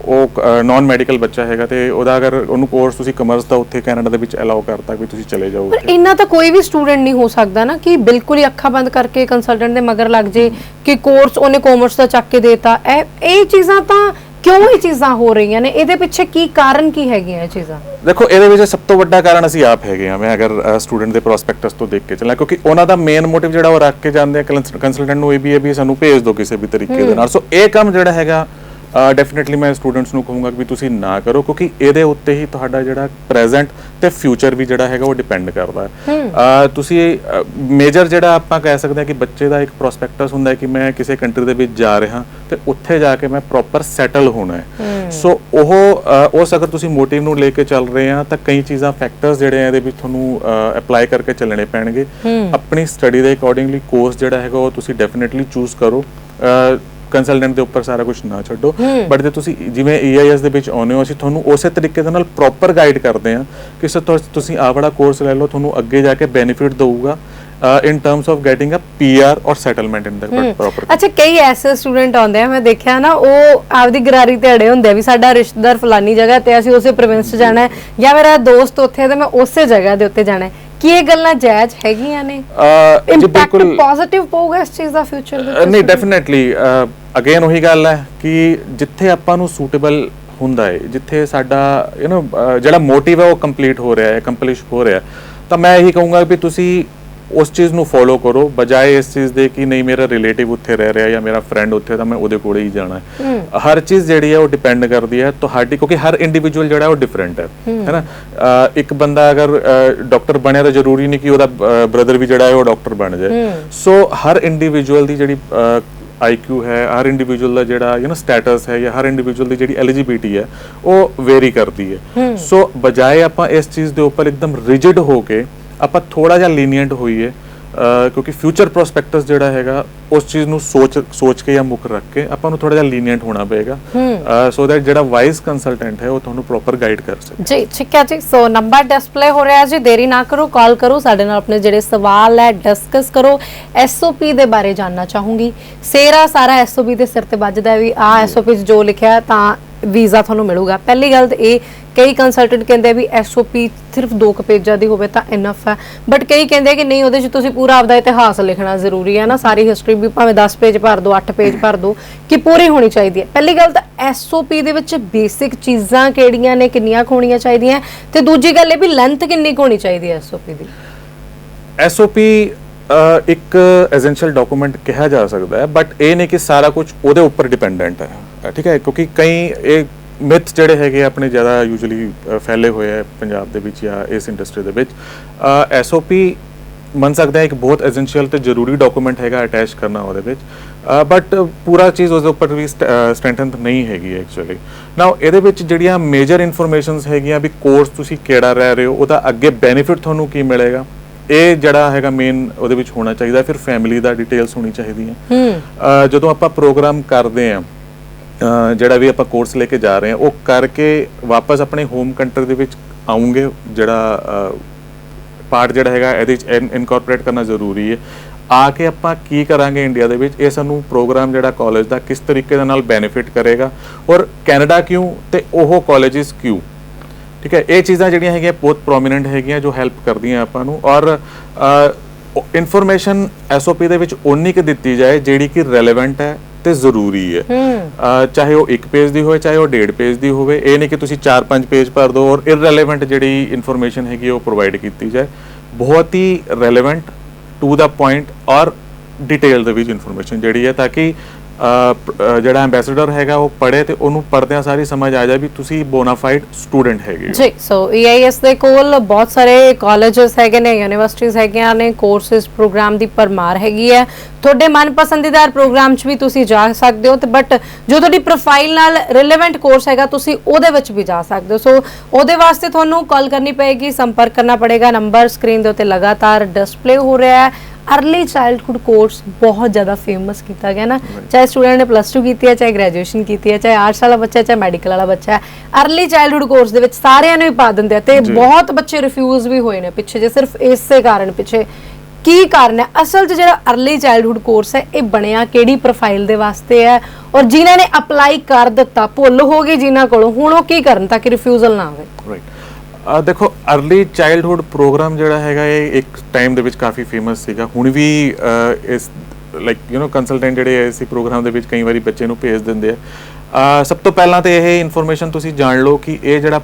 ਉਹ ਨਾਨ ਮੈਡੀਕਲ ਬੱਚਾ ਹੈਗਾ ਤੇ ਉਹਦਾ ਅਗਰ ਉਹਨੂੰ ਕੋਰਸ ਤੁਸੀਂ ਕਮਰਸ ਦਾ ਉੱਥੇ ਕੈਨੇਡਾ ਦੇ ਵਿੱਚ ਅਲਾਉ ਕਰਤਾ ਕਿ ਤੁਸੀਂ ਚਲੇ ਜਾਓ। ਪਰ ਇੰਨਾ ਤਾਂ ਕੋਈ ਵੀ ਸਟੂਡੈਂਟ ਨਹੀਂ ਹੋ ਸਕਦਾ ਨਾ ਕਿ ਬਿਲਕੁਲ ਹੀ ਅੱਖਾਂ ਬੰਦ ਕਰਕੇ ਕੰਸਲਟੈਂਟ ਦੇ ਮਗਰ ਲੱਗ ਜੇ ਕਿ ਕੋਰਸ ਉਹਨੇ ਕਾਮਰਸ ਦਾ ਚੱਕ ਕੇ ਦੇਤਾ। ਇਹ ਚੀਜ਼ਾਂ ਤਾਂ ਕਿਉਂ ਇਹ ਚੀਜ਼ਾਂ ਹੋ ਰਹੀਆਂ ਨੇ? ਇਹਦੇ ਪਿੱਛੇ ਕੀ ਕਾਰਨ ਕੀ ਹੈਗੀਆਂ ਇਹ ਚੀਜ਼ਾਂ? ਦੇਖੋ, ਇਹਦੇ ਵਿੱਚ ਸਭ ਤੋਂ ਵੱਡਾ ਕਾਰਨ ਅਸੀਂ ਆਪ ਹੈਗੇ ਆ। ਮੈਂ ਅਗਰ ਸਟੂਡੈਂਟ ਦੇ ਪ੍ਰੋਸਪੈਕਟਸ ਤੋਂ ਦੇਖ ਕੇ ਚੱਲਾਂ, ਕਿਉਂਕਿ ਉਹਨਾਂ ਦਾ ਮੇਨ ਮੋਟਿਵ ਜਿਹੜਾ ਉਹ ਰੱਖ ਕੇ ਜਾਂਦੇ ਆ ਕੰਸਲਟੈਂਟ ਨੂੰ ਇਹ ਵੀ ਸਾਨੂੰ ਭੇਜ ਦਿਓ ਕਿਸੇ ਵੀ ਤਰੀਕੇ ਦੇ ਨਾਲ। ਸੋ ਇਹ ਕੰਮ ਜਿਹੜਾ ਹੈਗਾ ਡੈਫੀਨਿਟਲੀ ਮੈਂ ਸਟੂਡੈਂਟਸ ਨੂੰ ਕਹੂੰਗਾ ਕਿ ਤੁਸੀਂ ਨਾ ਕਰੋ, ਕਿਉਂਕਿ ਇਹਦੇ ਉੱਤੇ ਹੀ ਤੁਹਾਡਾ ਜਿਹੜਾ ਪ੍ਰੈਜ਼ੈਂਟ ਤੇ ਫਿਊਚਰ ਵੀ ਜਿਹੜਾ ਹੈਗਾ ਉਹ ਡਿਪੈਂਡ ਕਰਦਾ ਹੈ। ਤੁਸੀਂ ਮੇਜਰ ਜਿਹੜਾ ਆਪਾਂ ਕਹਿ ਸਕਦੇ ਹਾਂ ਕਿ ਬੱਚੇ ਦਾ ਇੱਕ ਪ੍ਰੋਸਪੈਕਟਸ ਹੁੰਦਾ ਹੈ ਕਿ ਮੈਂ ਕਿਸੇ ਕੰਟਰੀ ਦੇ ਵਿੱਚ ਜਾ ਰਿਹਾ ਤੇ ਉੱਥੇ ਜਾ ਕੇ ਮੈਂ ਪ੍ਰੋਪਰ ਸੈਟਲ ਹੋਣਾ ਹੈ। ਸੋ ਉਸ ਅਗਰ ਤੁਸੀਂ ਮੋਟਿਵ ਨੂੰ ਲੈ ਕੇ ਚੱਲ ਰਹੇ ਆ ਤਾਂ ਕਈ ਚੀਜ਼ਾਂ ਫੈਕਟਰਸ ਜਿਹੜੇ ਆ ਇਹਦੇ ਵਿੱਚ ਤੁਹਾਨੂੰ ਅਪਲਾਈ ਕਰਕੇ ਚੱਲਣੇ ਪੈਣਗੇ। ਆਪਣੀ ਸਟੱਡੀ ਦੇ ਅਕੋਰਡਿੰਗਲੀ ਕੋਰਸ ਜਿਹੜਾ ਹੈਗਾ ਉਹ ਤੁਸੀਂ ਡੈਫੀਨਿਟਲੀ ਚੂਜ਼ ਕਰੋ, ਕੰਸਲਟੈਂਟ ਦੇ ਉੱਪਰ ਸਾਰਾ ਕੁਝ ਨਾ ਛੱਡੋ। ਬਟ ਜੇ ਤੁਸੀਂ ਜਿਵੇਂ EIS ਦੇ ਵਿੱਚ ਆਉਂਦੇ ਹੋ ਅਸੀਂ ਤੁਹਾਨੂੰ ਉਸੇ ਤਰੀਕੇ ਦੇ ਨਾਲ ਪ੍ਰੋਪਰ ਗਾਈਡ ਕਰਦੇ ਹਾਂ ਕਿ ਤੁਸੀਂ ਆਹ ਵਾਲਾ ਕੋਰਸ ਲੈ ਲਓ, ਤੁਹਾਨੂੰ ਅੱਗੇ ਜਾ ਕੇ ਬੈਨੀਫਿਟ ਦਊਗਾ in terms of getting a PR or settlement in the proper। ਅੱਛਾ, ਕਈ ਐਸੇ ਸਟੂਡੈਂਟ ਆਉਂਦੇ ਆ ਮੈਂ ਦੇਖਿਆ ਨਾ, ਉਹ ਆਪਦੀ ਗਰਾਰੀ ਤੇ ਅੜੇ ਹੁੰਦੇ ਆ ਵੀ ਸਾਡਾ ਰਿਸ਼ਤੇਦਾਰ ਫਲਾਨੀ ਜਗ੍ਹਾ ਤੇ ਅਸੀਂ ਉਸੇ ਪ੍ਰੋਵਿੰਸ 'ਚ ਜਾਣਾ ਹੈ ਜਾਂ ਮੇਰਾ ਦੋਸਤ ਉੱਥੇ ਤੇ ਮੈਂ ਉਸੇ ਜਗ੍ਹਾ ਦੇ ਉੱਤੇ ਜਾਣਾ ਹੈ। ਕੀ ਇਹ ਗੱਲਾਂ ਜਾਇਜ਼ ਹੈਗੀਆਂ ਨੇ? ਇੰਪੈਕਟ ਪੋਜ਼ਿਟਿਵ ਪਊਗਾ ਇਸ ਚੀਜ਼ ਦਾ ਫਿਊਚਰ ਵਿੱਚ? ਨਹੀਂ, ਡੈਫੀਨਿਟਲੀ ਅਗੇਨ ਉਹੀ ਗੱਲ ਹੈ ਕਿ ਜਿੱਥੇ ਆਪਾਂ ਨੂੰ ਸੂਟੇਬਲ ਹੁੰਦਾ ਹੈ, ਜਿੱਥੇ ਸਾਡਾ ਜਿਹੜਾ ਮੋਟਿਵ ਹੈ ਉਹ ਕੰਪਲੀਟ ਹੋ ਰਿਹਾ ਹੈ, ਕੰਪਲਿਸ਼ ਹੋ ਰਿਹਾ, ਤਾਂ ਮੈਂ ਇਹੀ ਕਹੂੰਗਾ ਵੀ ਤੁਸੀਂ ਉਸ ਚੀਜ਼ ਨੂੰ ਫੋਲੋ ਕਰੋ ਬਜਾਏ ਇਸ ਚੀਜ਼ ਦੇ ਕਿ ਨਹੀਂ ਮੇਰਾ ਰਿਲੇਟਿਵ ਉੱਥੇ ਰਹਿ ਰਿਹਾ ਜਾਂ ਮੇਰਾ ਫਰੈਂਡ ਉੱਥੇ ਤਾਂ ਮੈਂ ਉਹਦੇ ਕੋਲ ਹੀ ਜਾਣਾ ਹੈ। ਹਰ ਚੀਜ਼ ਜਿਹੜੀ ਹੈ ਉਹ ਡਿਪੈਂਡ ਕਰਦੀ ਹੈ ਤੁਹਾਡੀ, ਕਿਉਂਕਿ ਹਰ ਇੰਡੀਵਿਜੂਅਲ ਜਿਹੜਾ ਉਹ ਡਿਫਰੈਂਟ ਹੈ ਨਾ। ਇੱਕ ਬੰਦਾ ਅਗਰ ਡਾਕਟਰ ਬਣਿਆ ਤਾਂ ਜ਼ਰੂਰੀ ਨਹੀਂ ਕਿ ਉਹਦਾ ਬ੍ਰਦਰ ਵੀ ਜਿਹੜਾ ਹੈ ਉਹ ਡਾਕਟਰ ਬਣ ਜਾਏ। ਸੋ ਹਰ ਇੰਡੀਵਿਜੂਅਲ ਦੀ ਜਿਹੜੀ IQ ਹੈ, ਹਰ ਇੰਡੀਵਿਜੂਅਲ ਦਾ ਜਿਹੜਾ ਸਟੇਟਸ ਹੈ ਜਾਂ ਹਰ ਇੰਡੀਵਿਜੂਅਲ ਦੀ ਜਿਹੜੀ ਐਲੀਜੀਬਿਲਿਟੀ ਹੈ ਉਹ ਵੇਰੀ ਕਰਦੀ ਹੈ। ਸੋ ਬਜਾਏ ਆਪਾਂ ਇਸ ਚੀਜ਼ ਦੇ ਉੱਪਰ ਇੱਕਦਮ ਰਿਜਿਡ ਹੋ ਕੇ ਆਪਾਂ ਥੋੜਾ ਜਿਹਾ ਲੀਨੀਅੰਟ ਹੋਈਏ, ਕਿਉਂਕਿ ਫਿਊਚਰ ਪ੍ਰੋਸਪੈਕਟਸ ਜਿਹੜਾ ਹੈਗਾ ਉਸ ਚੀਜ਼ ਨੂੰ ਸੋਚ ਕੇ ਜਾਂ ਮੁੱਖ ਰੱਖ ਕੇ ਆਪਾਂ ਨੂੰ ਥੋੜਾ ਜਿਹਾ ਲੀਨੀਅੰਟ ਹੋਣਾ ਪਏਗਾ ਸੋ ਦੈਟ ਜਿਹੜਾ ਵਾਈਜ਼ ਕੰਸਲਟੈਂਟ ਹੈ ਉਹ ਤੁਹਾਨੂੰ ਪ੍ਰੋਪਰ ਗਾਈਡ ਕਰ ਸਕੇ। ਜੀ ਠੀਕ ਹੈ ਜੀ। ਸੋ ਨੰਬਰ ਡਿਸਪਲੇ ਹੋ ਰਿਹਾ ਜੀ, ਦੇਰੀ ਨਾ ਕਰੋ, ਕਾਲ ਕਰੋ, ਸਾਡੇ ਨਾਲ ਆਪਣੇ ਜਿਹੜੇ ਸਵਾਲ ਹੈ ਡਿਸਕਸ ਕਰੋ। SOP ਦੇ ਬਾਰੇ ਜਾਨਣਾ ਚਾਹੂੰਗੀ। ਸਾਰਾ SOP ਦੇ ਸਿਰ ਤੇ ਵੱਜਦਾ ਵੀ ਆ SOP 'ਚ ਜੋ ਲਿਖਿਆ ਤਾਂ ਵੀਜ਼ਾ ਤੁਹਾਨੂੰ ਮਿਲੂਗਾ। ਪਹਿਲੀ ਗੱਲ ਤਾਂ ਇਹ, ਕਈ ਕੰਸਲਟੈਂਟ ਕਹਿੰਦੇ ਵੀ ਐਸਓਪੀ ਸਿਰਫ 2 ਪੇਜਾਂ ਦੀ ਹੋਵੇ ਤਾਂ ਇਨਫ ਹੈ, ਬਟ ਕਈ ਕਹਿੰਦੇ ਕਿ ਨਹੀਂ, ਉਹਦੇ 'ਚ ਤੁਸੀਂ ਪੂਰਾ ਆਪਦਾ ਇਤਿਹਾਸ ਲਿਖਣਾ ਜ਼ਰੂਰੀ ਹੈ ਨਾ, ਸਾਰੀ ਹਿਸਟਰੀ ਵੀ ਭਾਵੇਂ 10 ਪੇਜ ਭਰ ਦਿਓ, 8 ਪੇਜ ਭਰ ਦਿਓ, ਕਿ ਪੂਰੀ ਹੋਣੀ ਚਾਹੀਦੀ ਹੈ। ਪਹਿਲੀ ਗੱਲ ਤਾਂ ਐਸਓਪੀ ਦੇ ਵਿੱਚ ਬੇਸਿਕ ਚੀਜ਼ਾਂ ਕਿਹੜੀਆਂ ਨੇ, ਕਿੰਨੀਆਂ ਕੁ ਹੋਣੀਆਂ ਚਾਹੀਦੀਆਂ, ਤੇ ਦੂਜੀ ਗੱਲ ਇਹ ਵੀ ਲੈਂਥ ਕਿੰਨੀ ਕੁ ਹੋਣੀ ਚਾਹੀਦੀ ਹੈ ਐਸਓਪੀ ਦੀ। ਐਸਓਪੀ ਇੱਕ ਐਸੈਂਸ਼ੀਅਲ ਡਾਕੂਮੈਂਟ ਕਿਹਾ ਜਾ ਸਕਦਾ ਹੈ, ਬਟ ਇਹ ਨਹੀਂ ਕਿ ਸਾਰਾ ਕੁਝ ਉਹਦੇ ਉੱਪਰ ਡਿਪੈਂਡੈਂਟ ਹੈ, ਠੀਕ ਹੈ, ਕਿਉਂਕਿ ਕਈ ਇਹ ਮਿਥ ਜਿਹੜੇ ਹੈਗੇ ਆਪਣੇ ਜ਼ਿਆਦਾ ਯੂਜੂਅਲੀ ਫੈਲੇ ਹੋਏ ਹੈ ਪੰਜਾਬ ਦੇ ਵਿੱਚ ਜਾਂ ਇਸ ਇੰਡਸਟਰੀ ਦੇ ਵਿੱਚ। ਐਸਓਪੀ ਮੰਨ ਸਕਦੇ ਹਾਂ ਇੱਕ ਬਹੁਤ ਐਸੈਂਸ਼ੀਅਲ ਤੇ ਜ਼ਰੂਰੀ ਡਾਕੂਮੈਂਟ ਹੈਗਾ ਅਟੈਚ ਕਰਨਾ ਉਹਦੇ ਵਿੱਚ, ਬਟ ਪੂਰਾ ਚੀਜ਼ ਉਸਦੇ ਉੱਪਰ ਵੀ ਸਟ੍ਰੈਂਥਨ ਨਹੀਂ ਹੈਗੀ ਐਕਚੁਅਲੀ। ਨਾਓ ਇਹਦੇ ਵਿੱਚ ਜਿਹੜੀਆਂ ਮੇਜਰ ਇਨਫੋਰਮੇਸ਼ਨਸ ਹੈਗੀਆਂ ਵੀ ਕੋਰਸ ਤੁਸੀਂ ਕਿਹੜਾ ਰਹਿ ਰਹੇ ਹੋ, ਉਹਦਾ ਅੱਗੇ ਬੈਨੀਫਿਟ ਤੁਹਾਨੂੰ ਕੀ ਮਿਲੇਗਾ, ਇਹ ਜਿਹੜਾ ਹੈਗਾ ਮੇਨ ਉਹਦੇ ਵਿੱਚ ਹੋਣਾ ਚਾਹੀਦਾ। ਫਿਰ ਫੈਮਿਲੀ ਦਾ ਡਿਟੇਲਸ ਹੋਣੀ ਚਾਹੀਦੀ ਹੈ। ਜਦੋਂ ਆਪਾਂ ਪ੍ਰੋਗਰਾਮ ਕਰਦੇ ਹਾਂ, ਜਿਹੜਾ ਵੀ ਆਪਾਂ ਕੋਰਸ ਲੈ ਕੇ ਜਾ ਰਹੇ ਹਾਂ, ਉਹ ਕਰਕੇ ਵਾਪਸ ਆਪਣੇ ਹੋਮ ਕੰਟਰੀ ਦੇ ਵਿੱਚ ਆਉਂਗੇ, ਜਿਹੜਾ ਪਾਰਟ ਜਿਹੜਾ ਹੈਗਾ ਇਹਦੇ ਵਿੱਚ ਇਨਕੋਰਪੋਰੇਟ ਕਰਨਾ ਜ਼ਰੂਰੀ ਹੈ। ਆ ਕੇ ਆਪਾਂ ਕੀ ਕਰਾਂਗੇ ਇੰਡੀਆ ਦੇ ਵਿੱਚ, ਇਹ ਸਾਨੂੰ ਪ੍ਰੋਗਰਾਮ ਜਿਹੜਾ ਕਾਲਜ ਦਾ ਕਿਸ ਤਰੀਕੇ ਦੇ ਨਾਲ ਬੈਨੀਫਿਟ ਕਰੇਗਾ, ਔਰ ਕੈਨੇਡਾ ਕਿਉਂ ਤੇ ਉਹ ਕਾਲਜਿਸ ਕਿਉਂ, ਠੀਕ ਹੈ, ਇਹ ਚੀਜ਼ਾਂ ਜਿਹੜੀਆਂ ਹੈਗੀਆਂ ਬਹੁਤ ਪ੍ਰੋਮੀਨੈਂਟ ਹੈਗੀਆਂ ਜੋ ਹੈਲਪ ਕਰਦੀਆਂ ਆਪਾਂ ਨੂੰ। ਔਰ ਇਨਫੋਰਮੇਸ਼ਨ ਐਸਓਪੀ ਦੇ ਵਿੱਚ ਓਨੀ ਕੁ ਦਿੱਤੀ ਜਾਏ ਜਿਹੜੀ ਕਿ ਰੈਲੇਵੈਂਟ ਹੈ ਤੇ ਜ਼ਰੂਰੀ ਹੈ, ਚਾਹੇ ਉਹ 1 ਪੇਜ ਦੀ ਹੋਵੇ, ਚਾਹੇ ਉਹ 1.5 ਪੇਜ ਦੀ ਹੋਵੇ। ਇਹ ਨਹੀਂ ਕਿ ਤੁਸੀਂ 4-5 ਪੇਜ ਭਰ ਦਿਓ ਔਰ ਇਰਰੈਲੇਵੈਂਟ ਜਿਹੜੀ ਇਨਫੋਰਮੇਸ਼ਨ ਹੈਗੀ ਉਹ ਪ੍ਰੋਵਾਈਡ ਕੀਤੀ ਜਾਏ। ਬਹੁਤ ਹੀ ਰੈਲੇਵੈਂਟ, ਟੂ ਦਾ ਪੁਆਇੰਟ ਔਰ ਡਿਟੇਲ ਦੇ ਵਿੱਚ ਇਨਫੋਰਮੇਸ਼ਨ ਜਿਹੜੀ ਹੈ, ਤਾਂ ਕਿ ਜਿਹੜਾ ਐਂਬੈਸਡਰ ਹੈਗਾ ਉਹ ਪੜ੍ਹੇ ਤੇ ਉਹਨੂੰ ਪੜ੍ਹਦਿਆਂ ਸਾਰੀ ਸਮਝ ਆ ਜਾਏ ਵੀ ਤੁਸੀਂ ਬੋਨਾਫਾਈਡ ਸਟੂਡੈਂਟ ਹੈਗੇ ਹੋ ਜੀ। ਸੋ EIS ਦੇ ਕੋਲ ਬਹੁਤ ਸਾਰੇ ਕਾਲਜਸ ਹੈਗੇ ਨੇ, ਯੂਨੀਵਰਸਿਟੀਜ਼ ਹੈਗੀਆਂ ਨੇ, ਕੋਰਸਿਸ ਪ੍ਰੋਗਰਾਮ ਦੀ ਪਰਮਾਰ ਹੈਗੀ ਹੈ। ਤੁਹਾਡੇ ਮਨਪਸੰਦੀਦਾਰ ਪ੍ਰੋਗਰਾਮ 'ਚ ਵੀ ਤੁਸੀਂ ਜਾ ਸਕਦੇ ਹੋ, ਤੇ ਬਟ ਜੋ ਤੁਹਾਡੀ ਪ੍ਰੋਫਾਈਲ ਨਾਲ ਰਿਲੇਵੈਂਟ ਕੋਰਸ ਹੈਗਾ ਤੁਸੀਂ ਉਹਦੇ ਵਿੱਚ ਵੀ ਜਾ ਸਕਦੇ ਹੋ। ਸੋ ਉਹਦੇ ਵਾਸਤੇ ਤੁਹਾਨੂੰ ਕਾਲ ਕਰਨੀ ਪਏਗੀ, ਸੰਪਰਕ ਕਰਨਾ ਪੜੇਗਾ। ਨੰਬਰ ਸਕਰੀਨ ਦੇ ਉੱਤੇ ਲਗਾਤਾਰ ਡਿਸਪਲੇ ਹੋ ਰਿਹਾ ਹੈ। अर्ली चाइल्डहुड कोर्स बहुत ज़्यादा फेमस किया गया ना, चाहे स्टूडेंट ने +2 की है, चाहे ग्रेजुएशन की है, चाहे आर्ट्स वाला बच्चा है, चाहे मैडिकल वाला बच्चा है, अर्ली चाइल्डहुड कोर्स दे विच सारिਆਂ ਨੂੰ ਹੀ ਪਾ ਦਿੰਦੇ ਆ ਤੇ ਬਹੁਤ ਬੱਚੇ ਰਿਫਿਊਜ਼ ਵੀ ਹੋਏ ਨੇ ਪਿੱਛੇ ਜੇ ਸਿਰਫ ਇਸੇ ਕਾਰਨ। ਪਿੱਛੇ ਕੀ ਕਾਰਨ ਹੈ ਅਸਲ 'ਚ ਜਿਹੜਾ अर्ली ਚਾਈਲਡਹੁਡ ਕੋਰਸ ਹੈ ਇਹ ਬਣਿਆ ਕਿਹੜੀ ਪ੍ਰੋਫਾਈਲ ਦੇ ਵਾਸਤੇ ਹੈ, ਔਰ ਜਿਨ੍ਹਾਂ ਨੇ ਅਪਲਾਈ ਕਰ ਦਿੱਤਾ ਭੁੱਲ ਹੋ ਗਈ ਜਿਨ੍ਹਾਂ ਕੋਲੋਂ, ਹੁਣ ਉਹ ਕੀ ਕਰਨ ਤਾਂ ਕਿ ਰਿਫਿਊਜ਼ਲ ਨਾ ਆਵੇ। ਰਾਈਟ, ਦੇਖੋ अर्ली ਚਾਈਲਡਹੁਡ ਪ੍ਰੋਗਰਾਮ ਜਿਹੜਾ ਹੈਗਾ ਇਹ ਇੱਕ ਟਾਈਮ ਦੇ ਵਿੱਚ ਕਾਫੀ ਫੇਮਸ ਸੀਗਾ। ਹੁਣ ਵੀ ਇਸ ਲਾਈਕ ਕੰਸਲਟੈਂਟ ਜਿਹੜੇ ਇਸ ਪ੍ਰੋਗਰਾਮ ਦੇ ਵਿੱਚ ਕਈ ਵਾਰੀ ਬੱਚੇ ਨੂੰ ਭੇਜ ਦਿੰਦੇ ਆ। ਸਭ ਤੋਂ ਪਹਿਲਾਂ ਤੇ ਇਹ ਇਨਫੋਰਮੇਸ਼ਨ ਤੁਸੀਂ ਜਾਣ ਲਓ ਕਿ ਇਹ ਜਿਹੜਾ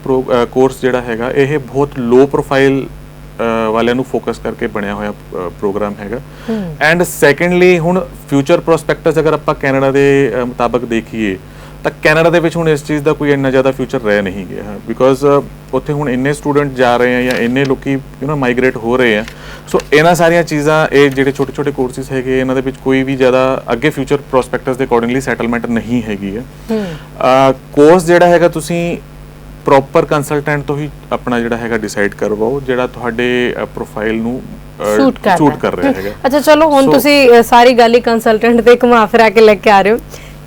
ਕੋਰਸ ਜਿਹੜਾ ਹੈਗਾ ਇਹ ਬਹੁਤ ਲੋ ਪ੍ਰੋਫਾਈਲ ਵਾਲਿਆਂ ਨੂੰ ਫੋਕਸ ਕਰਕੇ ਬਣਿਆ ਹੋਇਆ ਪ੍ਰੋਗਰਾਮ ਹੈਗਾ। ਐਂਡ ਸੈਕੰਡਲੀ ਹੁਣ ਫਿਊਚਰ ਪ੍ਰੋਸਪੈਕਟਸ ਅਗਰ ਆਪਾਂ ਕੈਨੇਡਾ ਦੇ ਮੁਤਾਬਕ ਦੇਖੀਏ ਤਾਂ ਕੈਨੇਡਾ ਦੇ ਵਿੱਚ ਹੁਣ ਇਸ ਚੀਜ਼ ਦਾ ਕੋਈ ਇੰਨਾ ਜ਼ਿਆਦਾ ਫਿਊਚਰ ਰਹਿ ਨਹੀਂ ਗਿਆ, ਬਿਕੋਜ਼ ਉੱਥੇ ਹੁਣ ਇੰਨੇ ਸਟੂਡੈਂਟ ਜਾ ਰਹੇ ਆ ਜਾਂ ਇੰਨੇ ਲੋਕੀ ਮਾਈਗ੍ਰੇਟ ਹੋ ਰਹੇ ਆ। ਸੋ ਇਹਨਾਂ ਸਾਰੀਆਂ ਚੀਜ਼ਾਂ, ਇਹ ਜਿਹੜੇ ਛੋਟੇ ਛੋਟੇ ਕੋਰਸਿਸ ਹੈਗੇ ਇਹਨਾਂ ਦੇ ਵਿੱਚ ਕੋਈ ਵੀ ਜ਼ਿਆਦਾ ਅੱਗੇ ਫਿਊਚਰ ਪ੍ਰੋਸਪੈਕਟਸ ਦੇ ਅਕੋਰਡਿੰਗਲੀ ਸੈਟਲਮੈਂਟ ਨਹੀਂ ਹੈਗੀ ਹੈ। ਕੋਰਸ ਜਿਹੜਾ ਹੈਗਾ ਤੁਸੀਂ ਪ੍ਰੋਪਰ ਕੰਸਲਟੈਂਟ ਤੋਂ ਹੀ ਆਪਣਾ ਜਿਹੜਾ ਹੈਗਾ ਡਿਸਾਈਡ ਕਰਵਾਓ ਜਿਹੜਾ ਤੁਹਾਡੇ ਪ੍ਰੋਫਾਈਲ ਨੂੰ ਸੂਟ ਕਰ ਰਿਹਾ ਹੈਗਾ। ਅੱਛਾ ਚਲੋ, ਹੁਣ ਤੁਸੀਂ ਸਾਰੀ ਗੱਲ ਹੀ ਕੰਸਲਟੈਂਟ ਤੇ ਘੁਮਾ ਫਿਰਾ ਕੇ ਲੈ ਕੇ ਆ ਰਹੇ ਹੋ।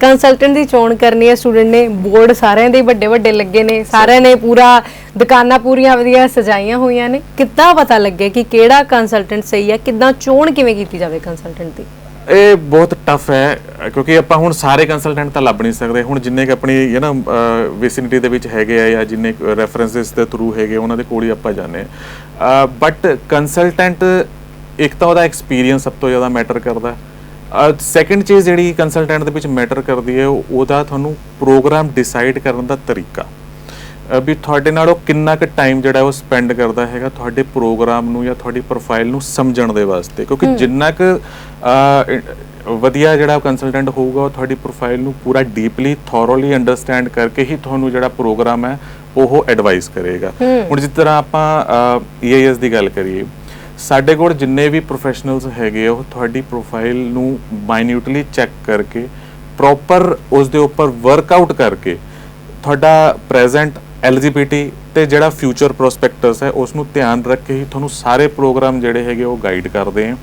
ਕੰਸਲਟੈਂਟ ਦੀ ਚੋਣ ਕਰਨੀ ਹੈ, ਸਟੂਡੈਂਟ ਨੇ ਬੋਰਡ ਸਾਰਿਆਂ ਦੇ ਵੱਡੇ ਵੱਡੇ ਲੱਗੇ ਨੇ, ਸਾਰਿਆਂ ਨੇ ਪੂਰਾ ਦੁਕਾਨਾਂ ਪੂਰੀਆਂ ਵਧੀਆ ਸਜਾਈਆਂ ਹੋਈਆਂ ਨੇ, ਕਿੱਦਾਂ ਪਤਾ ਲੱਗੇ ਕਿ ਕਿਹੜਾ ਕੰਸਲਟੈਂਟ ਸਹੀ ਹੈ, ਕਿੱਦਾਂ ਚੋਣ ਕਿਵੇਂ ਕੀਤੀ ਜਾਵੇ ਕੰਸਲਟੈਂਟ ਦੀ? ਇਹ ਬਹੁਤ ਟਫ ਹੈ ਕਿਉਂਕਿ ਆਪਾਂ ਹੁਣ ਸਾਰੇ ਕੰਸਲਟੈਂਟ ਤਾਂ ਲੱਭ ਨਹੀਂ ਸਕਦੇ। ਹੁਣ ਜਿੰਨੇ ਕਿ ਆਪਣੀ ਵਿਸਿਨਿਟੀ ਦੇ ਵਿੱਚ ਹੈਗੇ ਆ ਜਾਂ ਜਿੰਨੇ ਰੈਫਰੈਂਸਿਸ ਦੇ ਥਰੂ ਹੈਗੇ ਉਹਨਾਂ ਦੇ ਕੋਲ ਹੀ ਆਪਾਂ ਜਾਂਦੇ ਹਾਂ। ਬਟ ਕੰਸਲਟੈਂਟ ਇੱਕ ਤਾਂ ਉਹਦਾ ਐਕਸਪੀਰੀਅੰਸ ਸਭ ਤੋਂ ਜ਼ਿਆਦਾ ਮੈਟਰ ਕਰਦਾ। ਸੈਕੰਡ ਚੀਜ਼ ਜਿਹੜੀ ਕੰਸਲਟੈਂਟ ਦੇ ਵਿੱਚ ਮੈਟਰ ਕਰਦੀ ਹੈ ਉਹਦਾ ਤੁਹਾਨੂੰ ਪ੍ਰੋਗਰਾਮ ਡਿਸਾਈਡ ਕਰਨ ਦਾ ਤਰੀਕਾ, ਵੀ ਤੁਹਾਡੇ ਨਾਲ ਉਹ ਕਿੰਨਾ ਕੁ ਟਾਈਮ ਜਿਹੜਾ ਉਹ ਸਪੈਂਡ ਕਰਦਾ ਹੈਗਾ ਤੁਹਾਡੇ ਪ੍ਰੋਗਰਾਮ ਨੂੰ ਜਾਂ ਤੁਹਾਡੀ ਪ੍ਰੋਫਾਈਲ ਨੂੰ ਸਮਝਣ ਦੇ ਵਾਸਤੇ। ਕਿਉਂਕਿ ਜਿੰਨਾ ਕੁ ਵਧੀਆ ਜਿਹੜਾ ਕੰਸਲਟੈਂਟ ਹੋਊਗਾ ਉਹ ਤੁਹਾਡੀ ਪ੍ਰੋਫਾਈਲ ਨੂੰ ਪੂਰਾ ਡੀਪਲੀ ਥੋਰੋਲੀ ਅੰਡਰਸਟੈਂਡ ਕਰਕੇ ਹੀ ਤੁਹਾਨੂੰ ਜਿਹੜਾ ਪ੍ਰੋਗਰਾਮ ਹੈ ਉਹ ਐਡਵਾਈਸ ਕਰੇਗਾ। ਹੁਣ ਜਿਸ ਤਰ੍ਹਾਂ ਆਪਾਂ EIS ਦੀ ਗੱਲ ਕਰੀਏ, ਸਾਡੇ ਕੋਲ ਜਿੰਨੇ ਵੀ ਪ੍ਰੋਫੈਸ਼ਨਲਸ ਹੈਗੇ ਉਹ ਤੁਹਾਡੀ ਪ੍ਰੋਫਾਈਲ ਨੂੰ ਮਾਈਨਿਊਟਲੀ ਚੈੱਕ ਕਰਕੇ ਪ੍ਰੋਪਰ ਉਸ ਦੇ ਉੱਪਰ ਵਰਕਆਊਟ ਕਰਕੇ ਤੁਹਾਡਾ ਪ੍ਰੈਜ਼ੈਂਟ ਐਲੀਜੀਬਿਲਿਟੀ ਤੇ ਜਿਹੜਾ ਫਿਊਚਰ ਪ੍ਰੋਸਪੈਕਟਸ ਹੈ ਉਸ ਨੂੰ ਧਿਆਨ ਰੱਖ ਕੇ ਹੀ ਤੁਹਾਨੂੰ ਸਾਰੇ ਪ੍ਰੋਗਰਾਮ ਜਿਹੜੇ ਹੈਗੇ ਉਹ ਗਾਈਡ ਕਰਦੇ ਆ।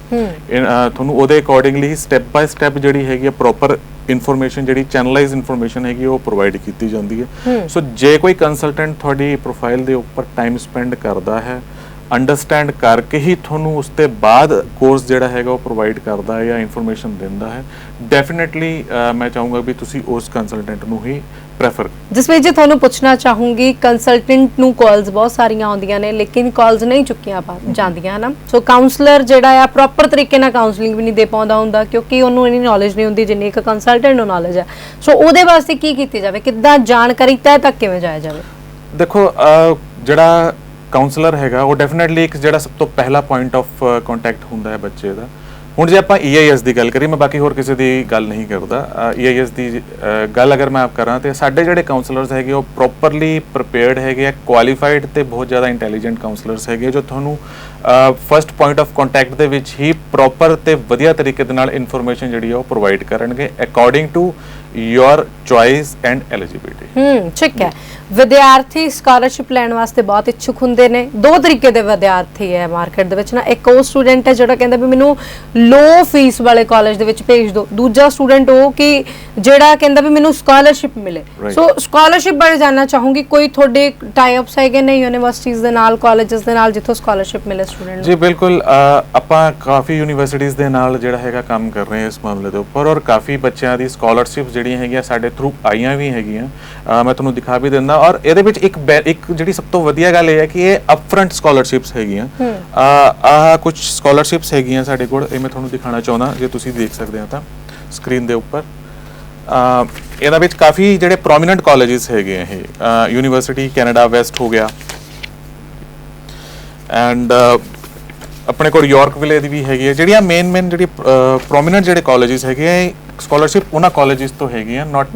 ਤੁਹਾਨੂੰ ਉਹਦੇ ਅਕੋਰਡਿੰਗਲੀ ਸਟੈਪ ਬਾਏ ਸਟੈਪ ਜਿਹੜੀ ਹੈਗੀ ਪ੍ਰੋਪਰ ਇਨਫੋਰਮੇਸ਼ਨ ਜਿਹੜੀ ਚੈਨਲਾਈਜ਼ ਇਨਫੋਰਮੇਸ਼ਨ ਹੈਗੀ ਉਹ ਪ੍ਰੋਵਾਈਡ ਕੀਤੀ ਜਾਂਦੀ ਹੈ। ਸੋ ਜੇ ਕੋਈ ਕੰਸਲਟੈਂਟ ਤੁਹਾਡੀ ਪ੍ਰੋਫਾਈਲ ਦੇ ਉੱਪਰ ਟਾਈਮ ਸਪੈਂਡ ਕਰਦਾ ਹੈ ਅੰਡਰਸਟੈਂਡ ਕਰਕੇ ਹੀ ਤੁਹਾਨੂੰ ਉਸ ਤੋਂ ਬਾਅਦ ਕੋਰਸ ਜਿਹੜਾ ਹੈਗਾ ਉਹ ਪ੍ਰੋਵਾਈਡ ਕਰਦਾ ਹੈ ਜਾਂ ਇਨਫੋਰਮੇਸ਼ਨ ਦਿੰਦਾ ਹੈ। ਡੈਫੀਨਿਟਲੀ ਮੈਂ ਚਾਹੂੰਗਾ ਵੀ ਤੁਸੀਂ ਉਸ ਕੰਸਲਟੈਂਟ ਨੂੰ ਹੀ ਪ੍ਰੈਫਰ। ਜਸਮੀਤ ਜੀ ਤੁਹਾਨੂੰ ਪੁੱਛਣਾ ਚਾਹੂੰਗੀ, ਕੰਸਲਟੈਂਟ ਨੂੰ ਕਾਲਸ ਬਹੁਤ ਸਾਰੀਆਂ ਆਉਂਦੀਆਂ ਨੇ ਲੇਕਿਨ ਕਾਲਸ ਨਹੀਂ ਚੁੱਕੀਆਂ ਜਾਂਦੀਆਂ ਨਾ, ਸੋ ਕਾਉਂਸਲਰ ਜਿਹੜਾ ਆ ਪ੍ਰੋਪਰ ਤਰੀਕੇ ਨਾਲ ਕਾਉਂਸਲਿੰਗ ਵੀ ਨਹੀਂ ਦੇ ਪਾਉਂਦਾ ਹੁੰਦਾ ਕਿਉਂਕਿ ਉਹਨੂੰ ਇੰਨੀ ਨੌਲੇਜ ਨਹੀਂ ਹੁੰਦੀ ਜਿੰਨੀ ਇੱਕ ਕੰਸਲਟੈਂਟ ਨੂੰ ਨੌਲੇਜ ਹੈ। ਸੋ ਉਹਦੇ ਵਾਸਤੇ ਕੀ ਕੀਤੀ ਜਾਵੇ, ਕਿੱਦਾਂ ਜਾਣਕਾਰੀ ਤੱਕ ਤੱਕ ਕਿਵੇਂ ਜਾਇਆ ਜਾਵੇ? ਦੇਖੋ ਜਿਹੜਾ ਕਾਉਂਸਲਰ ਹੈਗਾ ਉਹ ਡੈਫੀਨਿਟਲੀ ਇੱਕ ਜਿਹੜਾ ਸਭ ਤੋਂ ਪਹਿਲਾ ਪੁਆਇੰਟ ਆਫ ਕੰਟੈਕਟ ਹੁੰਦਾ ਹੈ ਬੱਚੇ ਦਾ। ਹੁਣ ਜੇ ਆਪਾਂ EIS ਦੀ ਗੱਲ ਕਰੀਏ, ਮੈਂ ਬਾਕੀ ਹੋਰ ਕਿਸੇ ਦੀ ਗੱਲ ਨਹੀਂ ਕਰਦਾ, EIS ਦੀ ਗੱਲ ਅਗਰ ਮੈਂ ਆਪ ਕਰਾਂ ਤੇ ਸਾਡੇ ਜਿਹੜੇ ਕਾਉਂਸਲਰਸ ਹੈਗੇ ਉਹ ਪ੍ਰੋਪਰਲੀ ਪ੍ਰਿਪੇਅਰਡ ਹੈਗੇ ਆ, ਕੁਆਲੀਫਾਈਡ ਤੇ ਬਹੁਤ ਜ਼ਿਆਦਾ ਇੰਟੈਲੀਜੈਂਟ ਕਾਉਂਸਲਰਸ ਹੈਗੇ ਜੋ ਤੁਹਾਨੂੰ ਫਰਸਟ ਪੁਆਇੰਟ ਆਫ ਕੰਟੈਕਟ ਦੇ ਵਿੱਚ ਹੀ ਪ੍ਰੋਪਰ ਤੇ ਵਧੀਆ ਤਰੀਕੇ ਦੇ ਨਾਲ ਇਨਫੋਰਮੇਸ਼ਨ ਜਿਹੜੀ ਆ ਉਹ ਪ੍ਰੋਵਾਈਡ ਕਰਨਗੇ according to your choice and eligibility. ठीक है। विद्यार्थी स्कॉलरशिप ਲੈਣ ਵਾਸਤੇ ਬਹੁਤ ਇੱਛੁਕ ਹੁੰਦੇ ਨੇ। ਦੋ ਤਰੀਕੇ ਦੇ ਵਿਦਿਆਰਥੀ ਹੈ ਮਾਰਕੀਟ ਦੇ ਵਿੱਚ ਨਾ, ਇੱਕ ਉਹ ਸਟੂਡੈਂਟ ਹੈ ਜਿਹੜਾ ਕਹਿੰਦਾ ਵੀ ਮੈਨੂੰ ਲੋ ਫੀਸ ਵਾਲੇ ਕਾਲਜ ਦੇ ਵਿੱਚ ਭੇਜ ਦਿਓ, ਦੂਜਾ ਸਟੂਡੈਂਟ ਉਹ ਕਿ ਜਿਹੜਾ ਕਹਿੰਦਾ ਵੀ ਮੈਨੂੰ ਸਕਾਲਰਸ਼ਿਪ ਮਿਲੇ। ਸੋ ਸਕਾਲਰਸ਼ਿਪ ਬਾਰੇ ਜਾਨਣਾ ਚਾਹੂੰਗੀ, ਕੋਈ ਤੁਹਾਡੇ ਟਾਈ ਅਪਸ ਹੈਗੇ ਨੇ ਯੂਨੀਵਰਸਿਟੀਜ਼ ਦੇ ਨਾਲ, ਕਾਲਜਸ ਦੇ ਨਾਲ ਜਿੱਥੋਂ ਸਕਾਲਰਸ਼ਿਪ ਮਿਲੇ ਸਟੂਡੈਂਟ ਨੂੰ? ਜੀ ਬਿਲਕੁਲ, ਆਪਾਂ ਕਾਫੀ ਯੂਨੀਵਰਸਿਟੀਜ਼ ਦੇ ਨਾਲ ਜਿਹੜਾ ਹੈਗਾ ਕੰਮ ਕਰ ਰਹੇ ਹਾਂ ਇਸ ਮਾਮਲੇ ਦੇ ਉੱਪਰ, ਔਰ ਕਾਫੀ ਬੱਚਿਆਂ ਦੀ ਸਕਾਲਰਸ਼ਿਪ ਜਿਹੜੀਆਂ ਹੈਗੀਆਂ ਸਾਡੇ ਥਰੂ ਆਈਆਂ ਵੀ ਹੈਗੀਆਂ, ਮੈਂ ਤੁਹਾਨੂੰ ਦਿਖਾ ਵੀ ਦਿੰਦਾ। ਔਰ ਇਹਦੇ ਵਿੱਚ ਇੱਕ ਜਿਹੜੀ ਸਭ ਤੋਂ ਵਧੀਆ ਗੱਲ ਇਹ ਹੈ ਕਿ ਇਹ ਅਪਫਰੰਟ ਸਕਾਲਰਸ਼ਿਪਸ ਹੈਗੀਆਂ। ਕੁਝ ਸਕਾਲਰਸ਼ਿਪਸ ਹੈਗੀਆਂ ਸਾਡੇ ਕੋਲ, ਇਹ ਮੈਂ ਤੁਹਾਨੂੰ ਦਿਖਾਣਾ ਚਾਹੁੰਦਾ, ਜੇ ਤੁਸੀਂ ਦੇਖ ਸਕਦੇ ਹੋ ਤਾਂ ਸਕਰੀਨ ਦੇ ਉੱਪਰ। ਇਹਦੇ ਵਿੱਚ ਕਾਫੀ ਜਿਹੜੇ ਪ੍ਰੋਮੀਨੈਂਟ ਕਾਲਜਸ ਹੈਗੇ ਆ, ਇਹ ਯੂਨੀਵਰਸਿਟੀ ਕੈਨੇਡਾ ਵੈਸਟ ਹੋ ਗਿਆ, ਐਂਡ ਆਪਣੇ ਕੋਲ ਯਾਰਕਵਿਲੇ ਦੀ ਵੀ ਹੈਗੀ ਹੈ। ਜਿਹੜੀਆਂ ਮੇਨ ਜਿਹੜੀ ਪ੍ਰੋਮੀਨੈਂਟ ਜਿਹੜੇ ਕਾਲਜਸ ਹੈਗੇ ਆ, ਸਕਾਲਰਸ਼ਿਪ ਉਹਨਾਂ ਕਾਲਜਸ ਤੋਂ ਹੈਗੀ ਆ, ਨਾਟ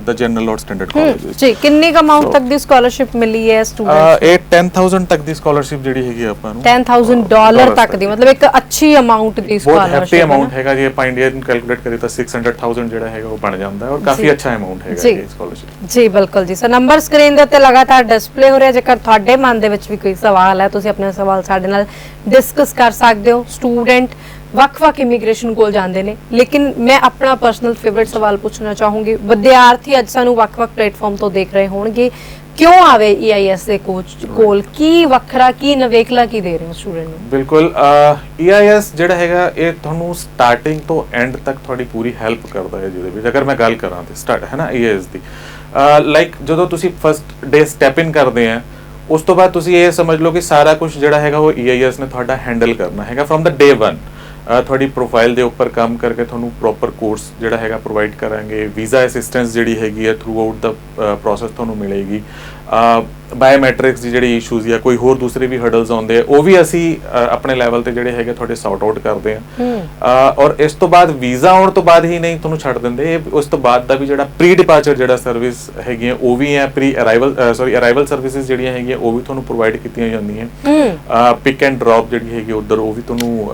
ਦ ਜਨਰਲ ਔਰ ਸਟੈਂਡਰਡ ਕਾਲਜਸ। ਜੀ, ਕਿੰਨੇ ਕ ਅਮਾਉਂਟ ਤੱਕ ਦੀ ਸਕਾਲਰਸ਼ਿਪ ਮਿਲੀ ਹੈ ਸਟੂਡੈਂਟ? ਇਹ 10000 ਤੱਕ ਦੀ ਸਕਾਲਰਸ਼ਿਪ ਜਿਹੜੀ ਹੈਗੀ ਆਪਾਂ ਨੂੰ, $10,000 ਤੱਕ ਦੀ, ਮਤਲਬ ਇੱਕ ਅੱਛੀ ਅਮਾਉਂਟ ਦੀ ਸਕਾਲਰਸ਼ਿਪ। ਬਹੁਤ ਹੈਪੀ ਅਮਾਉਂਟ ਹੈਗਾ, ਜੇ ਆਪਾਂ ਇੰਡੀਅਨ ਕੈਲਕੂਲੇਟ ਕਰੀਏ ਤਾਂ 600,000 ਜਿਹੜਾ ਹੈਗਾ ਉਹ ਬਣ ਜਾਂਦਾ ਹੈ, ਔਰ ਕਾਫੀ ਅੱਛਾ ਅਮਾਉਂਟ ਹੈਗਾ ਇਹ ਸਕਾਲਰਸ਼ਿਪ। ਜੀ ਬਿਲਕੁਲ ਜੀ। ਸੋ ਨੰਬਰ ਸਕਰੀਨ ਦੇ ਉੱਤੇ ਲਗਾਤਾਰ ਡਿਸਪਲੇ ਹੋ ਰਿਹਾ, ਜੇਕਰ ਤੁਹਾਡੇ ਮਨ ਦੇ ਵਿੱਚ ਵੀ ਕੋਈ ਸਵਾਲ ਹੈ ਤੁਸੀਂ ਆਪਣੇ ਸਵਾਲ ਸਾਡੇ ਨਾਲ ਡਿਸਕਸ ਕਰ ਸਕਦੇ ਹੋ। ਸਟੂਡੈਂਟ ਵੱਖ-ਵੱਖ ਇਮੀਗ੍ਰੇਸ਼ਨ ਕੋਲ ਜਾਂਦੇ ਨੇ, ਲੇਕਿਨ ਮੈਂ ਆਪਣਾ ਪਰਸਨਲ ਫੇਵਰਿਟ ਸਵਾਲ ਪੁੱਛਣਾ ਚਾਹੂੰਗੀ। ਵਿਦਿਆਰਥੀ ਅੱਜ ਸਾਨੂੰ ਵੱਖ-ਵੱਖ ਪਲੇਟਫਾਰਮ ਤੋਂ ਦੇਖ ਰਹੇ ਹੋਣਗੇ, ਕਿਉਂ ਆਵੇ EIS ਦੇ ਕੋਲ? ਕੀ ਵੱਖਰਾ, ਕੀ ਨਵੇਕਲਾ ਕੀ ਦੇ ਰਹੇ ਹੋ ਸਟੂਡੈਂਟ ਨੂੰ? ਬਿਲਕੁਲ, EIS ਜਿਹੜਾ ਹੈਗਾ ਇਹ ਤੁਹਾਨੂੰ ਸਟਾਰਟਿੰਗ ਤੋਂ ਐਂਡ ਤੱਕ ਤੁਹਾਡੀ ਪੂਰੀ ਹੈਲਪ ਕਰਦਾ ਹੈ। ਜਿਹਦੇ ਵਿੱਚ ਅਗਰ ਮੈਂ ਗੱਲ ਕਰਾਂ ਤੇ ਸਟਾਰਟ ਹੈ ਨਾ EIS ਦੀ, ਲਾਈਕ ਜਦੋਂ ਤੁਸੀਂ ਫਸਟ ਡੇ ਸਟੈਪ ਇਨ ਕਰਦੇ ਆ, ਉਸ ਤੋਂ ਬਾਅਦ ਤੁਸੀਂ ਇਹ ਸਮਝ ਲਓ ਕਿ ਸਾਰਾ ਕੁਝ ਜਿਹੜਾ ਹੈਗਾ ਉਹ EIS ਨੇ ਤੁਹਾਡਾ ਹੈਂਡਲ ਕਰਨਾ ਹੈਗਾ ਫਰੋਮ ਦ ਡੇ 1। ਤੁਹਾਡੀ ਪ੍ਰੋਫਾਈਲ ਦੇ ਉੱਪਰ ਕੰਮ ਕਰਕੇ ਤੁਹਾਨੂੰ ਪ੍ਰੋਪਰ ਕੋਰਸ ਜਿਹੜਾ ਹੈਗਾ ਪ੍ਰੋਵਾਈਡ ਕਰਾਂਗੇ। ਵੀਜ਼ਾ ਅਸਿਸਟੈਂਸ ਜਿਹੜੀ ਹੈਗੀ ਹੈ ਥਰੂ ਆਊਟ ਦਾ ਪ੍ਰੋਸੈਸ ਤੁਹਾਨੂੰ ਮਿਲੇਗੀ। ਬਾਇਓਮੈਟ੍ਰਿਕਸ ਦੀ ਜਿਹੜੀ ਇਸ਼ੂਜ਼ ਜਾਂ ਕੋਈ ਹੋਰ ਦੂਸਰੇ ਵੀ ਹਰਡਲਸ ਆਉਂਦੇ ਆ, ਉਹ ਵੀ ਅਸੀਂ ਆਪਣੇ ਲੈਵਲ ਤੇ ਜਿਹੜੇ ਹੈਗੇ ਤੁਹਾਡੇ ਸੌਟ ਆਊਟ ਕਰਦੇ ਆ। ਔਰ ਇਸ ਤੋਂ ਬਾਅਦ ਵੀਜ਼ਾ ਆਉਣ ਤੋਂ ਬਾਅਦ ਹੀ ਨਹੀਂ ਤੁਹਾਨੂੰ ਛੱਡ ਦਿੰਦੇ, ਉਸ ਤੋਂ ਬਾਅਦ ਦਾ ਵੀ ਜਿਹੜਾ ਪ੍ਰੀ ਡਿਪਾਰਚਰ ਜਿਹੜਾ ਸਰਵਿਸ ਹੈਗੀਆਂ ਉਹ ਵੀ ਹੈ, ਅਰਾਈਵਲ ਸਰਵਿਸਿਜ਼ ਜਿਹੜੀਆਂ ਹੈਗੀਆਂ ਉਹ ਵੀ ਤੁਹਾਨੂੰ ਪ੍ਰੋਵਾਈਡ ਕੀਤੀਆਂ ਜਾਂਦੀਆਂ। ਪਿਕ ਐਂਡ ਡ੍ਰੌਪ ਜਿਹੜੀ ਹੈਗੀ ਉਧਰ ਉਹ ਵੀ ਤੁਹਾਨੂੰ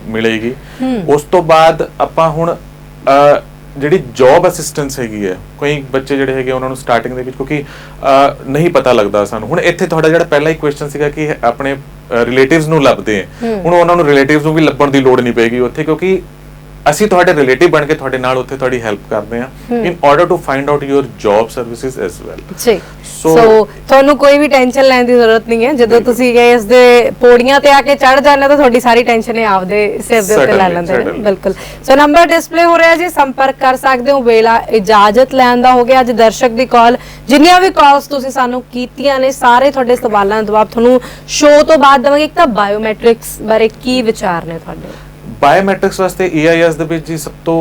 ਮਿਲੇਗੀ। ਉਸ ਤੋਂ ਬਾਅਦ ਆਪਾਂ ਹੁਣ ਜਿਹੜੀ ਜੌਬ ਅਸਿਸਟੈਂਸ ਹੈਗੀ ਹੈ, ਕਈ ਬੱਚੇ ਜਿਹੜੇ ਹੈਗੇ ਉਹਨਾਂ ਨੂੰ ਸਟਾਰਟਿੰਗ ਦੇ ਵਿੱਚ ਕਿਉਂਕਿ ਨਹੀਂ ਪਤਾ ਲੱਗਦਾ ਸਾਨੂੰ। ਹੁਣ ਇੱਥੇ ਤੁਹਾਡਾ ਜਿਹੜਾ ਪਹਿਲਾ ਹੀ ਕੁਐਸਚਨ ਸੀਗਾ ਕਿ ਆਪਣੇ ਰਿਲੇਟਿਵਸ ਨੂੰ ਲੱਭਦੇ ਆ, ਹੁਣ ਉਹਨਾਂ ਨੂੰ ਰਿਲੇਟਿਵਸ ਨੂੰ ਵੀ ਲੱਭਣ ਦੀ ਲੋੜ ਨਹੀਂ ਪਏਗੀ ਉੱਥੇ, ਕਿਉਂਕਿ ਅਸੀਂ ਤੁਹਾਡੇ ਰਿਲੇਟਿਵ ਬਣ ਕੇ ਤੁਹਾਡੇ ਨਾਲ ਉੱਥੇ ਤੁਹਾਡੀ ਹੈਲਪ ਕਰਦੇ ਆ in order to find out your job services as well. ਜੀ, ਸੋ ਤੁਹਾਨੂੰ ਕੋਈ ਵੀ ਟੈਨਸ਼ਨ ਲੈਣ ਦੀ ਜ਼ਰੂਰਤ ਨਹੀਂ ਹੈ। ਜਦੋਂ ਤੁਸੀਂ ਇਸ ਦੇ ਪੌੜੀਆਂ ਤੇ ਆ ਕੇ ਚੜ ਜਾਂਦੇ ਤਾਂ ਤੁਹਾਡੀ ਸਾਰੀ ਟੈਨਸ਼ਨ ਹੀ ਆਪਦੇ ਸਿਰ ਦੇ ਉੱਤੇ ਲੈ ਲੈਂਦੇ ਨੇ। ਬਿਲਕੁਲ। ਸੋ ਨੰਬਰ ਡਿਸਪਲੇ ਹੋ ਰਿਹਾ ਜੀ, ਸੰਪਰਕ ਕਰ ਸਕਦੇ ਹੋ। ਵੇਲਾ ਇਜਾਜ਼ਤ ਲੈਣ ਦਾ ਹੋ ਗਿਆ। ਅੱਜ ਦਰਸ਼ਕ ਦੀ ਕਾਲ, ਜਿੰਨੀਆਂ ਵੀ ਕਾਲਸ ਤੁਸੀਂ ਸਾਨੂੰ ਕੀਤੀਆਂ ਨੇ, ਸਾਰੇ ਤੁਹਾਡੇ ਸਵਾਲਾਂ ਦੇ ਜਵਾਬ ਤੁਹਾਨੂੰ ਸ਼ੋਅ ਤੋਂ ਬਾਅਦ ਦੇਵਾਂਗੇ। ਇੱਕ ਤਾਂ ਬਾਇਓਮੈਟ੍ਰਿਕਸ ਬਾਰੇ ਕੀ ਵਿਚਾਰ ਨੇ ਤੁਹਾਡੇ? ਬਾਇਓਮੈਟ੍ਰਿਕਸ ਵਾਸਤੇ EIS ਦੇ ਵਿੱਚ ਜੀ ਸਭ ਤੋਂ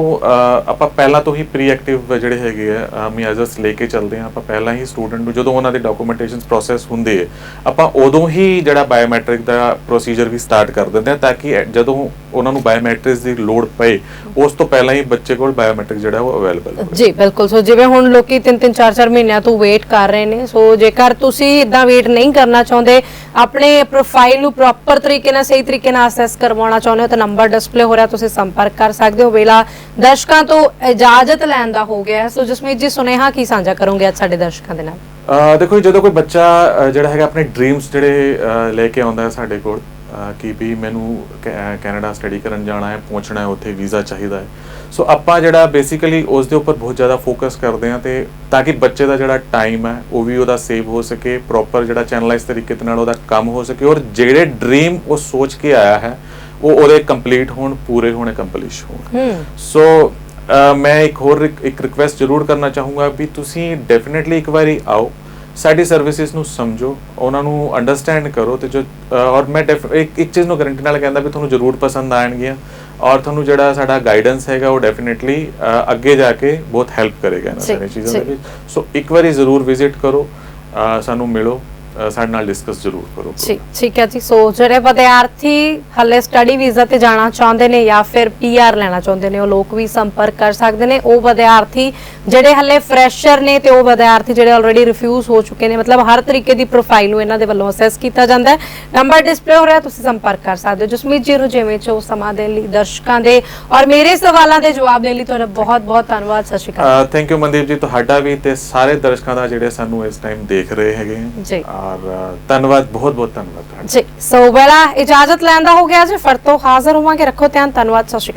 ਆਪਾਂ ਪਹਿਲਾਂ ਤੋਂ ਹੀ ਪ੍ਰੀ ਐਕਟਿਵ ਜਿਹੜੇ ਹੈਗੇ ਆ ਮਿਆਜ਼ਸ ਲੈ ਕੇ ਚੱਲਦੇ ਆ। ਆਪਾਂ ਪਹਿਲਾਂ ਹੀ ਸਟੂਡੈਂਟ ਨੂੰ ਜਦੋਂ ਉਹਨਾਂ ਦੇ ਡਾਕੂਮੈਂਟੇਸ਼ਨ ਪ੍ਰੋਸੈਸ ਹੁੰਦੇ ਆ, ਆਪਾਂ ਉਦੋਂ ਹੀ ਜਿਹੜਾ ਬਾਇਓਮੈਟ੍ਰਿਕ ਦਾ ਪ੍ਰੋਸੀਜਰ ਵੀ ਸਟਾਰਟ ਕਰ ਦਿੰਦੇ ਆ, ਤਾਂ ਕਿ ਜਦੋਂ ਉਹਨਾਂ ਨੂੰ ਬਾਇਓਮੈਟ੍ਰਿਕਸ ਦੀ ਲੋੜ ਪਏ ਉਸ ਤੋਂ ਪਹਿਲਾਂ ਹੀ ਬੱਚੇ ਕੋਲ ਬਾਇਓਮੈਟ੍ਰਿਕ ਜਿਹੜਾ ਉਹ ਅਵੇਲੇਬਲ ਹੋਵੇ। ਜੀ ਬਿਲਕੁਲ। ਸੋ ਜਿਵੇਂ ਹੁਣ ਲੋਕੀ 3-3 4-4 ਮਹੀਨਿਆਂ ਤੋਂ ਵੇਟ ਕਰ ਰਹੇ ਨੇ, ਸੋ ਜੇਕਰ ਤੁਸੀਂ ਇਦਾਂ ਵੇਟ ਨਹੀਂ ਕਰਨਾ ਚਾਹੁੰਦੇ, ਆਪਣੇ ਪ੍ਰੋਫਾਈਲ ਨੂੰ ਪ੍ਰੋਪਰ ਤਰੀਕੇ ਨਾਲ, ਸਹੀ ਤਰੀਕੇ ਨਾਲ ਅਸੈਸ ਕਰਵਾਉਣਾ ਚਾਹੁੰਦੇ ਹੋ, ਤਾਂ ਨੰਬਰ ਡਿਸਪਲੇ ਹੋ ਰਿਹਾ, ਤੁਸੀਂ ਸੰਪਰਕ ਕਰ ਸਕਦੇ ਹੋ। ਵੇਲਾ ਦਰਸ਼ਕਾਂ ਤੋਂ ਇਜਾਜ਼ਤ ਲੈਣ ਦਾ ਹੋ ਗਿਆ। ਸੋ ਜਸਮੀਤ ਜੀ, ਸੁਨੇਹਾ ਕੀ ਸਾਂਝਾ ਕਰੋਗੇ ਅੱਜ ਸਾਡੇ ਦਰਸ਼ਕਾਂ ਦੇ ਨਾਲ? ਦੇਖੋ, ਜਦੋਂ ਕੋਈ ਬੱਚਾ ਜਿਹੜਾ ਹੈਗਾ ਆਪਣੇ ਡ੍ਰੀਮਸ ਜਿਹੜੇ ਲੈ ਕੇ ਆਉਂਦਾ ਹੈ ਸਾਡੇ ਕੋਲ ਕਿ ਵੀ ਮੈਨੂੰ ਕੈਨੇਡਾ ਸਟੱਡੀ ਕਰਨ ਜਾਣਾ ਹੈ, ਪਹੁੰਚਣਾ ਹੈ, ਉੱਥੇ ਵੀਜ਼ਾ ਚਾਹੀਦਾ ਹੈ, ਸੋ ਆਪਾਂ ਜਿਹੜਾ ਬੇਸਿਕਲੀ ਉਸ ਦੇ ਉੱਪਰ ਬਹੁਤ ਜ਼ਿਆਦਾ ਫੋਕਸ ਕਰਦੇ ਹਾਂ ਤੇ ਤਾਂ ਕਿ ਬੱਚੇ ਦਾ ਜਿਹੜਾ ਟਾਈਮ ਹੈ ਉਹ ਵੀ ਉਹਦਾ ਸੇਵ ਹੋ ਸਕੇ, ਪ੍ਰੋਪਰ ਜਿਹੜਾ ਚੈਨਲਾਈਜ਼ ਤਰੀਕੇ ਦੇ ਨਾਲ ਉਹਦਾ ਕੰਮ ਹੋ ਸਕੇ, ਔਰ ਜਿਹੜੇ ਡ੍ਰੀਮ ਉਹ ਸੋਚ ਕੇ ਆਇਆ ਹੈ ਉਹ ਉਹਦੇ ਕੰਪਲੀਟ ਹੋਣ, ਪੂਰੇ ਹੋਣ, ਕੰਪਲਿਸ਼ ਹੋਣ। ਸੋ ਮੈਂ ਇੱਕ ਰਿਕੁਐਸਟ ਜ਼ਰੂਰ ਕਰਨਾ ਚਾਹੂੰਗਾ ਵੀ ਤੁਸੀਂ ਡੈਫੀਨਿਟਲੀ ਇੱਕ ਵਾਰੀ ਆਓ, ਸਾਡੀ ਸਰਵਿਸਿਜ਼ ਨੂੰ ਸਮਝੋ, ਉਹਨਾਂ ਨੂੰ ਅੰਡਰਸਟੈਂਡ ਕਰੋ ਤੇ ਜੋ ਔਰ ਮੈਂ ਇੱਕ ਚੀਜ਼ ਨੂੰ ਗਾਰੰਟੀ ਨਾਲ ਕਹਿੰਦਾ ਵੀ ਤੁਹਾਨੂੰ ਜ਼ਰੂਰ ਪਸੰਦ ਆਣਗੀਆਂ ਔਰ ਤੁਹਾਨੂੰ ਜਿਹੜਾ ਸਾਡਾ ਗਾਈਡੈਂਸ ਹੈਗਾ ਉਹ ਡੈਫੀਨਿਟਲੀ ਅੱਗੇ ਜਾ ਕੇ ਬਹੁਤ ਹੈਲਪ ਕਰੇਗਾ ਇਹਨਾਂ ਸਾਰੀਆਂ ਚੀਜ਼ਾਂ ਦੇ ਵਿੱਚ। ਸੋ ਇੱਕ ਵਾਰੀ ਜ਼ਰੂਰ ਵਿਜ਼ਿਟ ਕਰੋ, ਸਾਨੂੰ ਮਿਲੋ, ਸਾਡੇ ਨਾਲ ਡਿਸਕਸ ਜ਼ਰੂਰ ਕਰੋ। ਠੀਕ ਹੈ ਜੀ। ਸੋ ਜਿਹੜੇ ਵਿਦਿਆਰਥੀ ਹਲੇ ਸਟੱਡੀ ਵੀਜ਼ਾ ਤੇ ਜਾਣਾ ਚਾਹੁੰਦੇ ਨੇ ਜਾਂ ਫਿਰ ਪੀਆਰ ਲੈਣਾ ਚਾਹੁੰਦੇ ਨੇ ਉਹ ਲੋਕ ਵੀ ਸੰਪਰਕ ਕਰ ਸਕਦੇ ਨੇ। ਉਹ ਵਿਦਿਆਰਥੀ ਜਿਹੜੇ ਹਲੇ ਫਰੈਸ਼ਰ ਨੇ ਤੇ ਉਹ ਵਿਦਿਆਰਥੀ ਜਿਹੜੇ ਆਲਰੇਡੀ ਰਿਫਿਊਜ਼ ਹੋ ਚੁੱਕੇ ਨੇ, ਮਤਲਬ ਹਰ ਤਰੀਕੇ ਦੀ ਪ੍ਰੋਫਾਈਲ ਨੂੰ ਇਹਨਾਂ ਦੇ ਵੱਲੋਂ ਅਸੈਸ ਕੀਤਾ ਜਾਂਦਾ ਹੈ। ਨੰਬਰ ਡਿਸਪਲੇ ਹੋ ਰਿਹਾ, ਤੁਸੀਂ ਸੰਪਰਕ ਕਰ ਸਕਦੇ ਹੋ। ਜਸਮੀਤ ਜੀ ਰੁਝੇਵੇਂ ਚੋਂ ਸਮਾਂ ਦੇਣ ਲਈ, ਦਰਸ਼ਕਾਂ ਦੇ ਔਰ ਮੇਰੇ ਸਵਾਲਾਂ ਦੇ ਜਵਾਬ ਦੇਣ ਲਈ ਤੁਹਾਡਾ ਬਹੁਤ ਬਹੁਤ ਧੰਨਵਾਦ। ਸਤਿ ਸ਼੍ਰੀ ਅਕਾਲ। ਥੈਂਕ ਯੂ ਮਨਦੀਪ ਜੀ, ਤੁਹਾਡਾ ਵੀ ਤੇ ਸਾਰੇ ਦਰਸ਼ਕਾਂ ਦਾ ਜਿਹੜੇ ਸਾਨੂੰ ਇਸ ਟਾਈਮ ਦੇਖ ਰਹੇ ਹੈਗੇ ਜੀ, ਔਰ ਧੰਨਵਾਦ, ਬਹੁਤ ਬਹੁਤ ਧੰਨਵਾਦ ਜੀ। ਸੋ ਵੇਲਾ ਇਜਾਜ਼ਤ ਲੈਣ ਦਾ ਹੋ ਗਿਆ ਜੀ, ਫਿਰ ਤੋਂ ਹਾਜ਼ਰ ਹੋਵਾਂਗੇ। ਰੱਖੋ ਧਿਆਨ, ਧੰਨਵਾਦ, ਸਤਿ ਸ਼੍ਰੀ ਅਕਾਲ।